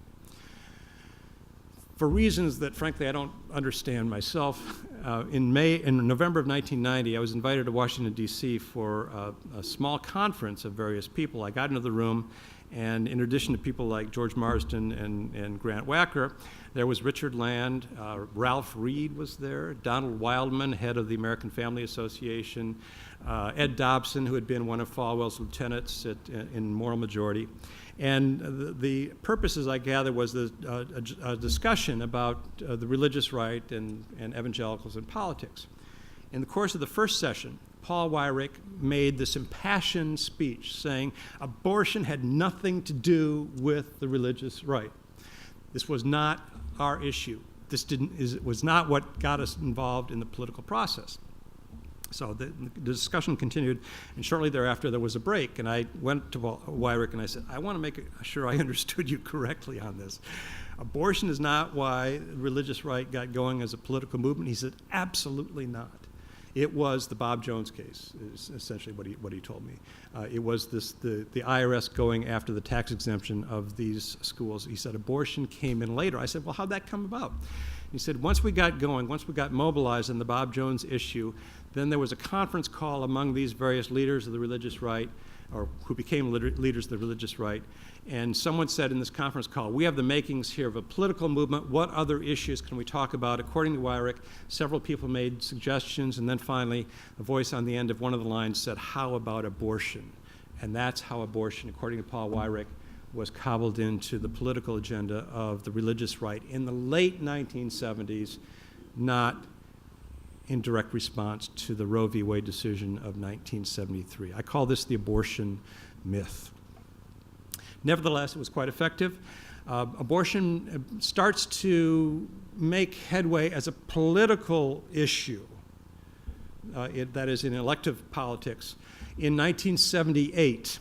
For reasons that, frankly, I don't understand myself, in November of 1990, I was invited to Washington, D.C. for a small conference of various people. I got into the room, and in addition to people like George Marsden and Grant Wacker, there was Richard Land, Ralph Reed was there, Donald Wildman, head of the American Family Association, Ed Dobson, who had been one of Falwell's lieutenants in Moral Majority. And the purpose, as I gather, was a discussion about the religious right and evangelicals and politics. In the course of the first session, Paul Weyrich made this impassioned speech saying abortion had nothing to do with the religious right. This was not our issue. This was not what got us involved in the political process. So the discussion continued, and shortly thereafter there was a break, and I went to Weyrich and I said, I want to make sure I understood you correctly on this. Abortion is not why religious right got going as a political movement. He said, absolutely not. It was the Bob Jones case, is essentially what he told me. It was the IRS going after the tax exemption of these schools. He said abortion came in later. I said, well, how'd that come about? He said, once we got going, once we got mobilized on the Bob Jones issue, then there was a conference call among these various leaders of the religious right, or who became leaders of the religious right, and someone said in this conference call, we have the makings here of a political movement. What other issues can we talk about? According to Weyrich, several people made suggestions, and then finally, a voice on the end of one of the lines said, how about abortion? And that's how abortion, according to Paul Weyrich, was cobbled into the political agenda of the religious right in the late 1970s, not in direct response to the Roe v. Wade decision of 1973. I call this the abortion myth. Nevertheless, it was quite effective. Abortion starts to make headway as a political issue, that is in elective politics, in 1978,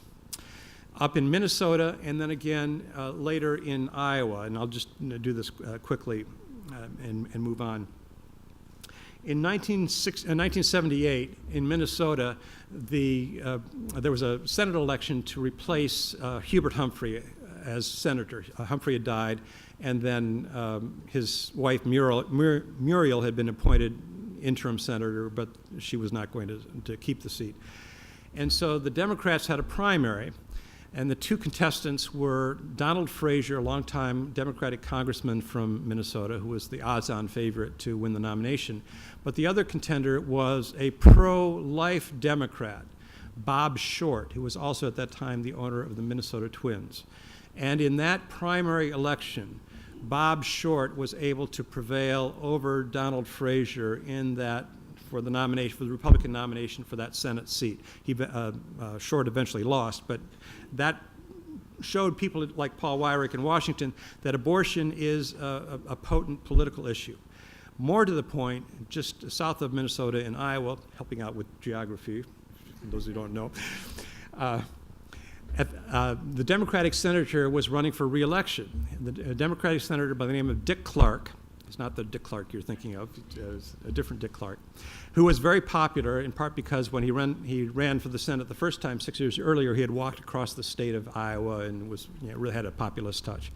up in Minnesota, and then again later in Iowa. And I'll just do this quickly and move on. In 1978, in Minnesota, there was a Senate election to replace Hubert Humphrey as senator. Humphrey had died, and then his wife Muriel had been appointed interim senator, but she was not going to keep the seat. And so the Democrats had a primary, and the two contestants were Donald Frazier, a longtime Democratic congressman from Minnesota, who was the odds-on favorite to win the nomination. But the other contender was a pro-life Democrat, Bob Short, who was also at that time the owner of the Minnesota Twins. And in that primary election, Bob Short was able to prevail over Donald Frazier in that for the nomination, for the Republican nomination for that Senate seat. Short eventually lost, but that showed people like Paul Weyrich in Washington that abortion is a potent political issue. More to the point, just south of Minnesota in Iowa, helping out with geography, for those who don't know, the Democratic senator was running for re-election. The Democratic senator by the name of Dick Clark, it's not the Dick Clark you're thinking of, it's a different Dick Clark, who was very popular in part because when he ran for the Senate the first time 6 years earlier, he had walked across the state of Iowa and was, really had a populist touch.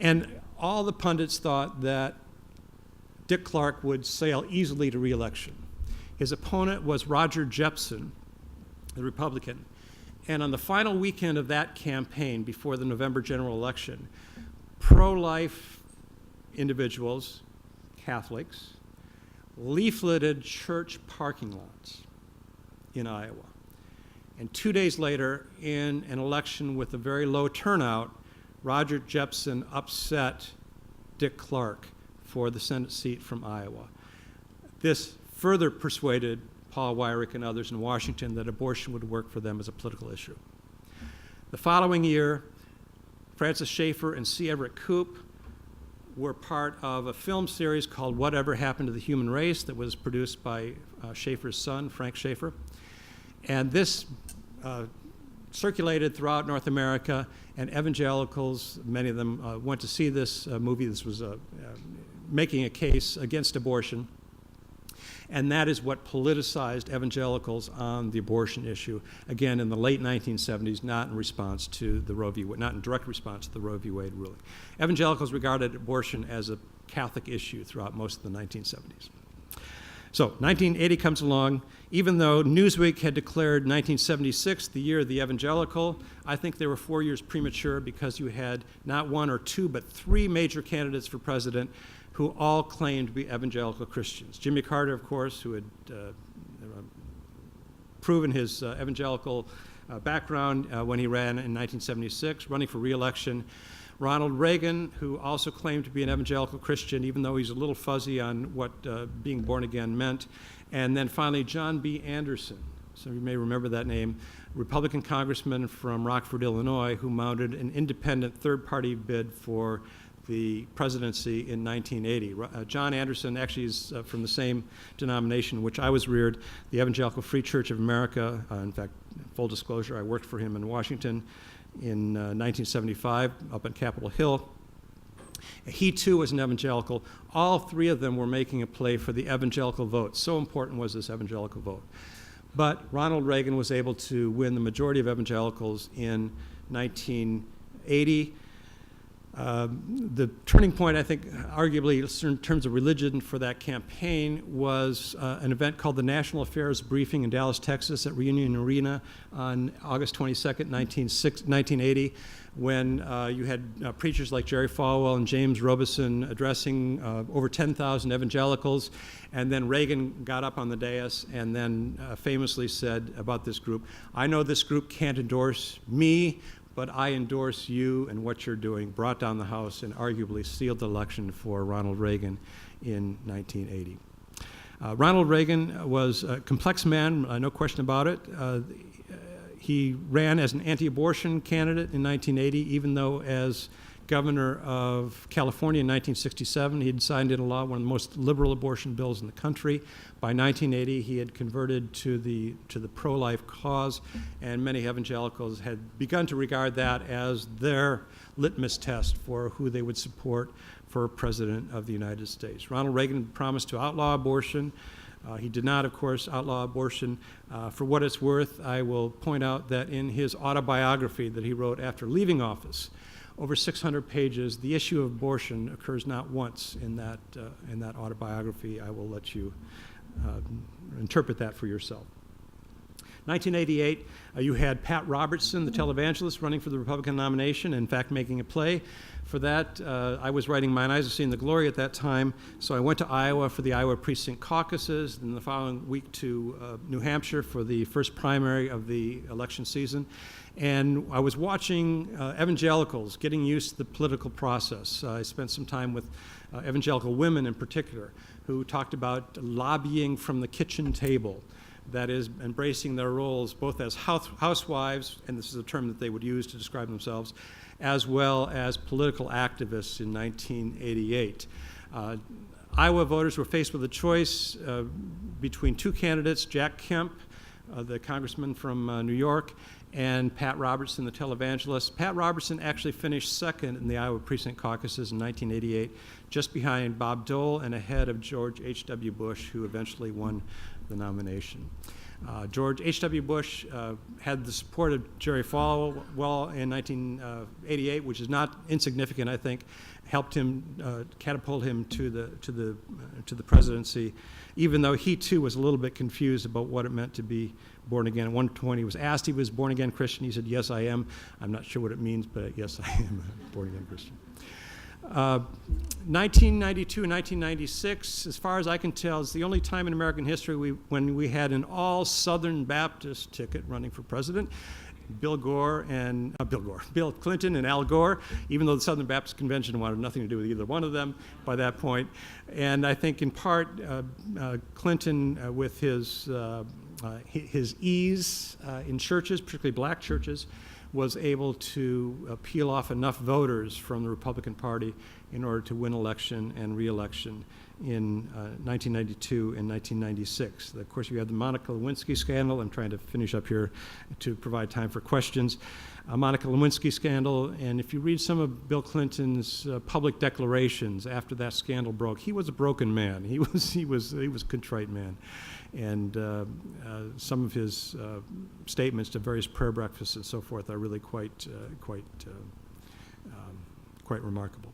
And all the pundits thought that Dick Clark would sail easily to re-election. His opponent was Roger Jepson, the Republican. And on the final weekend of that campaign, before the November general election, pro-life individuals, Catholics, leafleted church parking lots in Iowa. And 2 days later, in an election with a very low turnout, Roger Jepson upset Dick Clark for the Senate seat from Iowa. This further persuaded Paul Weyrich and others in Washington that abortion would work for them as a political issue. The following year, Francis Schaeffer and C. Everett Koop were part of a film series called Whatever Happened to the Human Race that was produced by Schaeffer's son, Frank Schaeffer. And this circulated throughout North America, and evangelicals, many of them went to see this movie. This was making a case against abortion. And that is what politicized evangelicals on the abortion issue, again, in the late 1970s, not in response to the Roe v. Wade, not in direct response to the Roe v. Wade ruling. Evangelicals regarded abortion as a Catholic issue throughout most of the 1970s. So 1980 comes along. Even though Newsweek had declared 1976 the year of the evangelical, I think they were 4 years premature because you had not one or two, but three major candidates for president who all claimed to be evangelical Christians. Jimmy Carter, of course, who had proven his evangelical background when he ran in 1976, running for re-election. Ronald Reagan, who also claimed to be an evangelical Christian, even though he's a little fuzzy on what being born again meant. And then finally, John B. Anderson. Some of you may remember that name, Republican congressman from Rockford, Illinois, who mounted an independent third-party bid for the presidency in 1980. John Anderson actually is from the same denomination in which I was reared, the Evangelical Free Church of America. In fact, full disclosure, I worked for him in Washington in 1975 up on Capitol Hill. He too was an evangelical. All three of them were making a play for the evangelical vote. So important was this evangelical vote. But Ronald Reagan was able to win the majority of evangelicals in 1980. The turning point, I think, arguably in terms of religion for that campaign was an event called the National Affairs Briefing in Dallas, Texas at Reunion Arena on August 22nd, 1980, when you had preachers like Jerry Falwell and James Robeson addressing over 10,000 evangelicals, and then Reagan got up on the dais and then famously said about this group, "I know this group can't endorse me, but I endorse you and what you're doing," brought down the House and arguably sealed the election for Ronald Reagan in 1980. Ronald Reagan was a complex man, no question about it. He ran as an anti-abortion candidate in 1980, even though as governor of California in 1967, he had signed into law one of the most liberal abortion bills in the country. By 1980, he had converted to the pro-life cause, and many evangelicals had begun to regard that as their litmus test for who they would support for President of the United States. Ronald Reagan promised to outlaw abortion. He did not, of course, outlaw abortion. For what it's worth, I will point out that in his autobiography that he wrote after leaving office, over 600 pages, the issue of abortion occurs not once in that autobiography. I will let you interpret that for yourself. 1988, you had Pat Robertson, the televangelist, running for the Republican nomination, in fact, making a play. For that, I was writing Mine Eyes Have Seen the Glory at that time, so I went to Iowa for the Iowa precinct caucuses, and the following week to New Hampshire for the first primary of the election season. And I was watching evangelicals getting used to the political process. I spent some time with evangelical women in particular, who talked about lobbying from the kitchen table. That is, embracing their roles both as housewives, and this is a term that they would use to describe themselves, as well as political activists in 1988. Iowa voters were faced with a choice between two candidates, Jack Kemp, the congressman from New York, and Pat Robertson, the televangelist. Pat Robertson actually finished second in the Iowa precinct caucuses in 1988, just behind Bob Dole and ahead of George H.W. Bush, who eventually won the nomination. George H.W. Bush had the support of Jerry Falwell in 1988, which is not insignificant, I think, helped him catapult him to the presidency, even though he too was a little bit confused about what it meant to be born again. At one point he was asked if he was born again Christian. He said, "Yes, I am." I'm not sure what it means, but yes, I am a born again Christian. 1992 and 1996, as far as I can tell, is the only time in American history when we had an all Southern Baptist ticket running for president. Bill Clinton and Al Gore, even though the Southern Baptist Convention wanted nothing to do with either one of them by that point. And I think in part Clinton, with his ease in churches, particularly black churches, was able to peel off enough voters from the Republican Party in order to win election and re-election in 1992 and 1996. Of course, we had the Monica Lewinsky scandal. I'm trying to finish up here to provide time for questions. Monica Lewinsky scandal, and if you read some of Bill Clinton's public declarations after that scandal broke, he was a broken man. He was a contrite man. And some of his statements to various prayer breakfasts and so forth are really quite remarkable.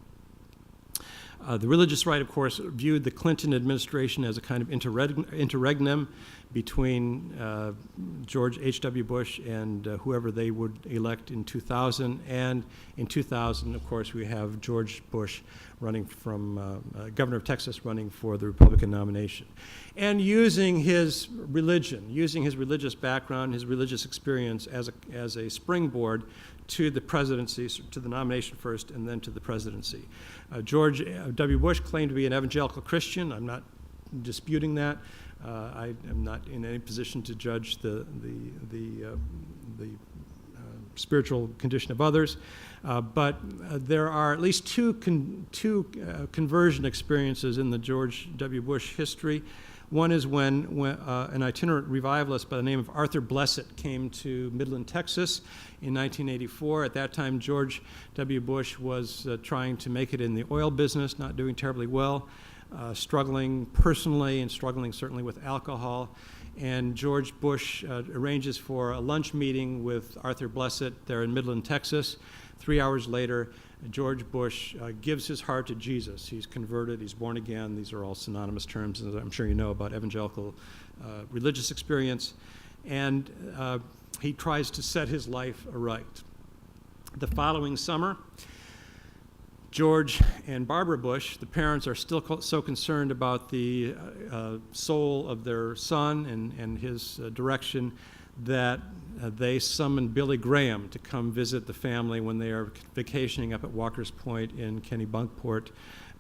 The religious right, of course, viewed the Clinton administration as a kind of interregnum between George H.W. Bush and whoever they would elect in 2000. And in 2000, of course, we have George Bush running from governor of Texas, running for the Republican nomination. And using his religion, using his religious background, his religious experience as a springboard to the presidency, to the nomination first, and then to the presidency. George W. Bush claimed to be an evangelical Christian. I'm not disputing that. I am not in any position to judge the spiritual condition of others, but there are at least two conversion experiences in the George W. Bush history. One is when an itinerant revivalist by the name of Arthur Blessitt came to Midland, Texas in 1984. At that time, George W. Bush was trying to make it in the oil business, not doing terribly well, struggling personally and struggling certainly with alcohol. And George Bush arranges for a lunch meeting with Arthur Blessitt there in Midland, Texas. 3 hours later, George Bush gives his heart to Jesus. He's converted, he's born again. These are all synonymous terms, as I'm sure you know, about evangelical religious experience. And he tries to set his life aright. The following summer, George and Barbara Bush, the parents, are still so concerned about the soul of their son and his direction that they summon Billy Graham to come visit the family when they are vacationing up at Walker's Point in Kennebunkport,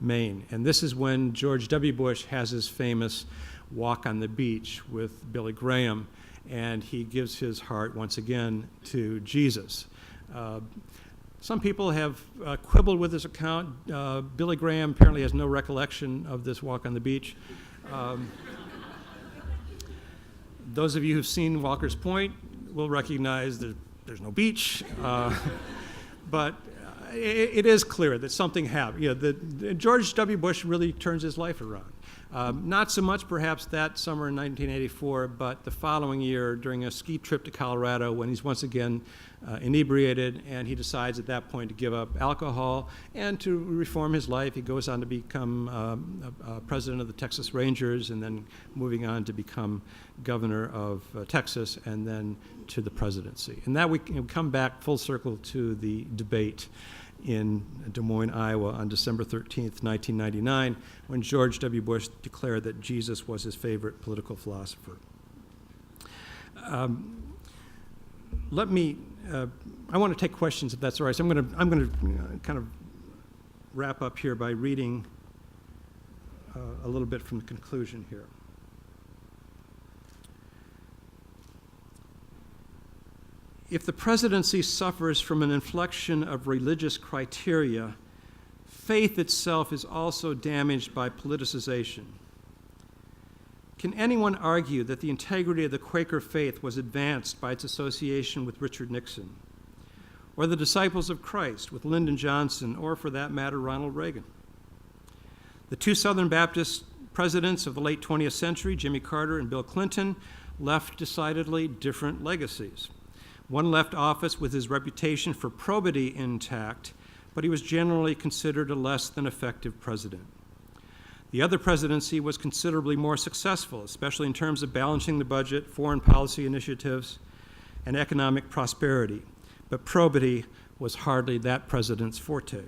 Maine. And this is when George W. Bush has his famous walk on the beach with Billy Graham, and he gives his heart once again to Jesus. Some people have quibbled with this account. Billy Graham apparently has no recollection of this walk on the beach. Those of you who've seen Walker's Point will recognize that there's no beach, but it is clear that something happened. George W. Bush really turns his life around. Not so much perhaps that summer in 1984, but the following year during a ski trip to Colorado when he's once again inebriated, and he decides at that point to give up alcohol and to reform his life. He goes on to become president of the Texas Rangers, and then moving on to become governor of Texas, and then to the presidency. And that we come back full circle to the debate in Des Moines, Iowa on December 13th, 1999, when George W. Bush declared that Jesus was his favorite political philosopher. I want to take questions if that's all right. So I'm going to kind of wrap up here by reading a little bit from the conclusion here. If the presidency suffers from an inflection of religious criteria, faith itself is also damaged by politicization. Can anyone argue that the integrity of the Quaker faith was advanced by its association with Richard Nixon, or the disciples of Christ with Lyndon Johnson, or for that matter, Ronald Reagan? The two Southern Baptist presidents of the late 20th century, Jimmy Carter and Bill Clinton, left decidedly different legacies. One left office with his reputation for probity intact, but he was generally considered a less than effective president. The other presidency was considerably more successful, especially in terms of balancing the budget, foreign policy initiatives, and economic prosperity. But probity was hardly that president's forte.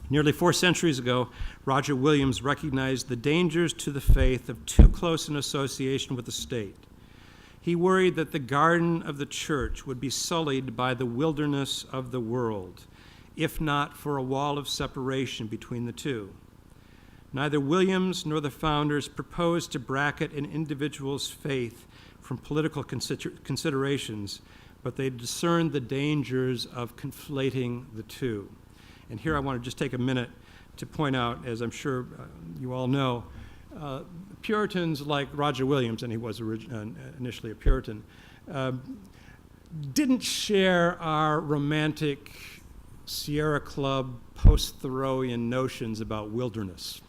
Nearly 4 centuries ago, Roger Williams recognized the dangers to the faith of too close an association with the state. He worried that the garden of the church would be sullied by the wilderness of the world, if not for a wall of separation between the two. Neither Williams nor the founders proposed to bracket an individual's faith from political considerations, but they discerned the dangers of conflating the two. And here I want to just take a minute to point out, as I'm sure you all know, Puritans like Roger Williams, and he was initially a Puritan, didn't share our romantic Sierra Club post-Thoreauian notions about wilderness,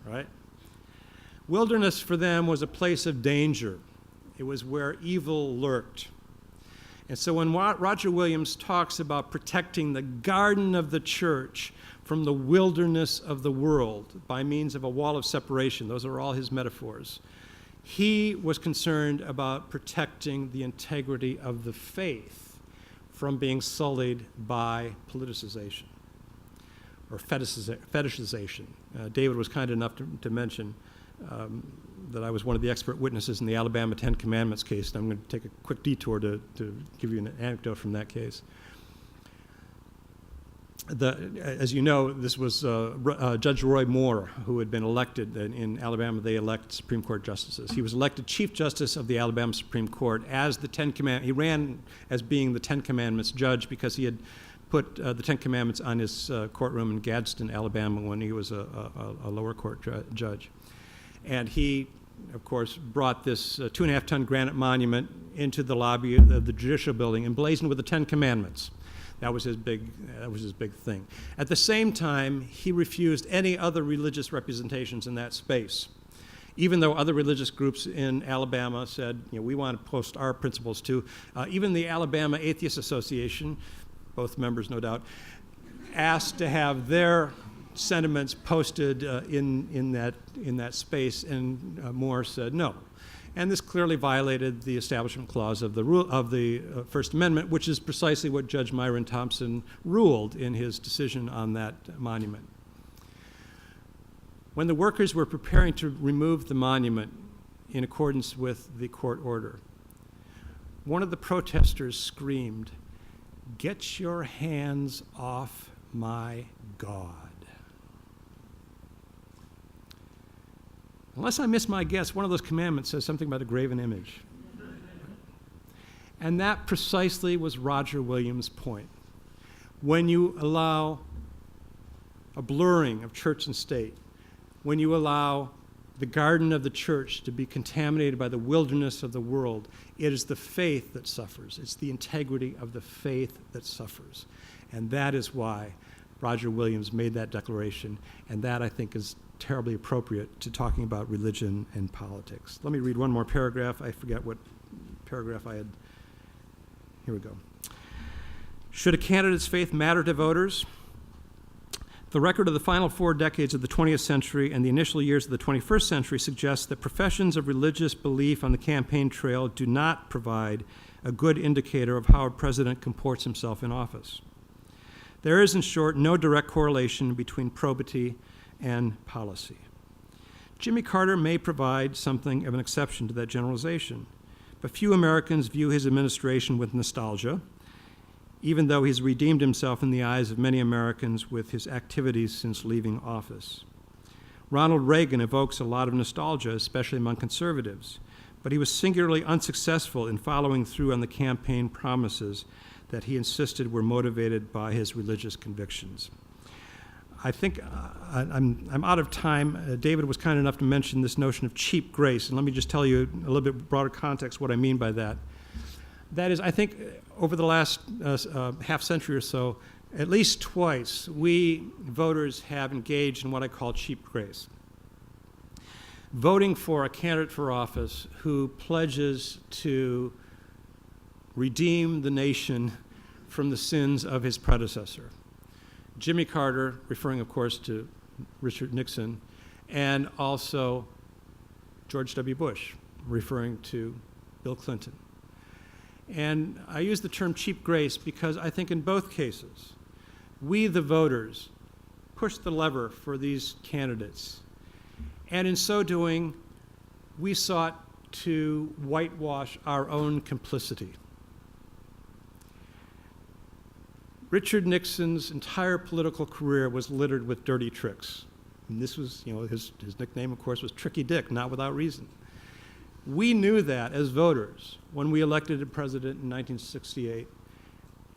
right? Wilderness for them was a place of danger. It was where evil lurked. And so when Roger Williams talks about protecting the garden of the church from the wilderness of the world by means of a wall of separation, those are all his metaphors, he was concerned about protecting the integrity of the faith from being sullied by politicization or fetishization. David was kind enough to mention that I was one of the expert witnesses in the Alabama Ten Commandments case, and I'm going to take a quick detour to give you an anecdote from that case. As you know, this was Judge Roy Moore, who had been elected in Alabama. They elect Supreme Court justices. He was elected Chief Justice of the Alabama Supreme Court as the Ten Commandments. He ran as being the Ten Commandments judge because he had put the Ten Commandments on his courtroom in Gadsden, Alabama, when he was a lower court judge. And he, of course, brought this 2.5-ton granite monument into the lobby of the Judicial Building, emblazoned with the Ten Commandments. That was his big thing. At the same time, he refused any other religious representations in that space, even though other religious groups in Alabama said, we want to post our principles too. Even the Alabama Atheist Association, both members no doubt, asked to have their sentiments posted in that space, and Moore said no. And this clearly violated the Establishment Clause of the First Amendment, which is precisely what Judge Myron Thompson ruled in his decision on that monument. When the workers were preparing to remove the monument in accordance with the court order, one of the protesters screamed, "Get your hands off my God." unless I miss my guess, one of those commandments says something about a graven image. And that precisely was Roger Williams' point. When you allow a blurring of church and state, when you allow the garden of the church to be contaminated by the wilderness of the world, it is the faith that suffers. It's the integrity of the faith that suffers. And that is why Roger Williams made that declaration, and that, I think, is terribly appropriate to talking about religion and politics. Let me read one more paragraph. I forget what paragraph I had. Here we go. Should a candidate's faith matter to voters? The record of the final 4 decades of the 20th century and the initial years of the 21st century suggests that professions of religious belief on the campaign trail do not provide a good indicator of how a president comports himself in office. There is, in short, no direct correlation between probity and policy. Jimmy Carter may provide something of an exception to that generalization, but few Americans view his administration with nostalgia, even though he's redeemed himself in the eyes of many Americans with his activities since leaving office. Ronald Reagan evokes a lot of nostalgia, especially among conservatives, but he was singularly unsuccessful in following through on the campaign promises that he insisted were motivated by his religious convictions. I think I'm out of time. David was kind enough to mention this notion of cheap grace, and let me just tell you a little bit broader context what I mean by that. That is, I think over the last half century or so, at least twice, we voters have engaged in what I call cheap grace. Voting for a candidate for office who pledges to redeem the nation from the sins of his predecessor. Jimmy Carter, referring, of course, to Richard Nixon, and also George W. Bush, referring to Bill Clinton. And I use the term cheap grace because I think in both cases, we, the voters, pushed the lever for these candidates. And in so doing, we sought to whitewash our own complicity. Richard Nixon's entire political career was littered with dirty tricks. And this was, his nickname, of course, was Tricky Dick, not without reason. We knew that as voters when we elected a president in 1968.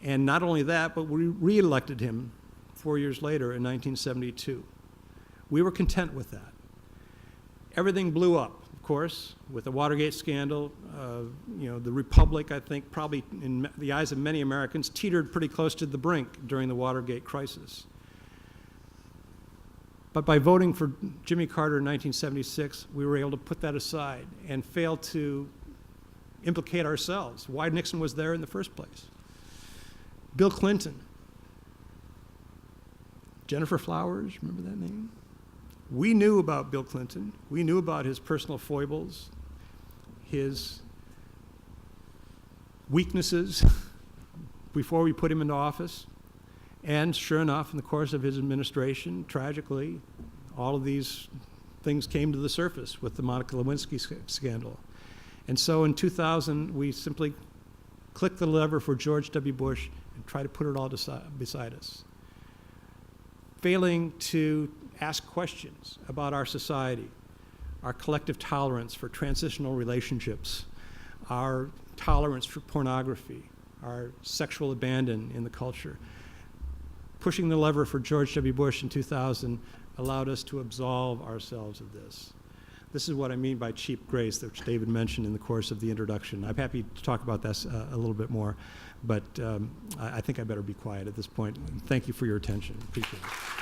And not only that, but we re-elected him 4 years later in 1972. We were content with that. Everything blew up, of course, with the Watergate scandal. The Republic, I think, probably in the eyes of many Americans, teetered pretty close to the brink during the Watergate crisis. But by voting for Jimmy Carter in 1976, we were able to put that aside and fail to implicate ourselves, why Nixon was there in the first place. Bill Clinton, Jennifer Flowers, remember that name? We knew about Bill Clinton. We knew about his personal foibles, his weaknesses before we put him into office. And sure enough, in the course of his administration, tragically, all of these things came to the surface with the Monica Lewinsky scandal. And so in 2000, we simply clicked the lever for George W. Bush and tried to put it all beside us. Failing to ask questions about our society, our collective tolerance for transitional relationships, our tolerance for pornography, our sexual abandon in the culture. Pushing the lever for George W. Bush in 2000 allowed us to absolve ourselves of this. This is what I mean by cheap grace, which David mentioned in the course of the introduction. I'm happy to talk about this a little bit more, but I think I better be quiet at this point. Thank you for your attention. Appreciate it.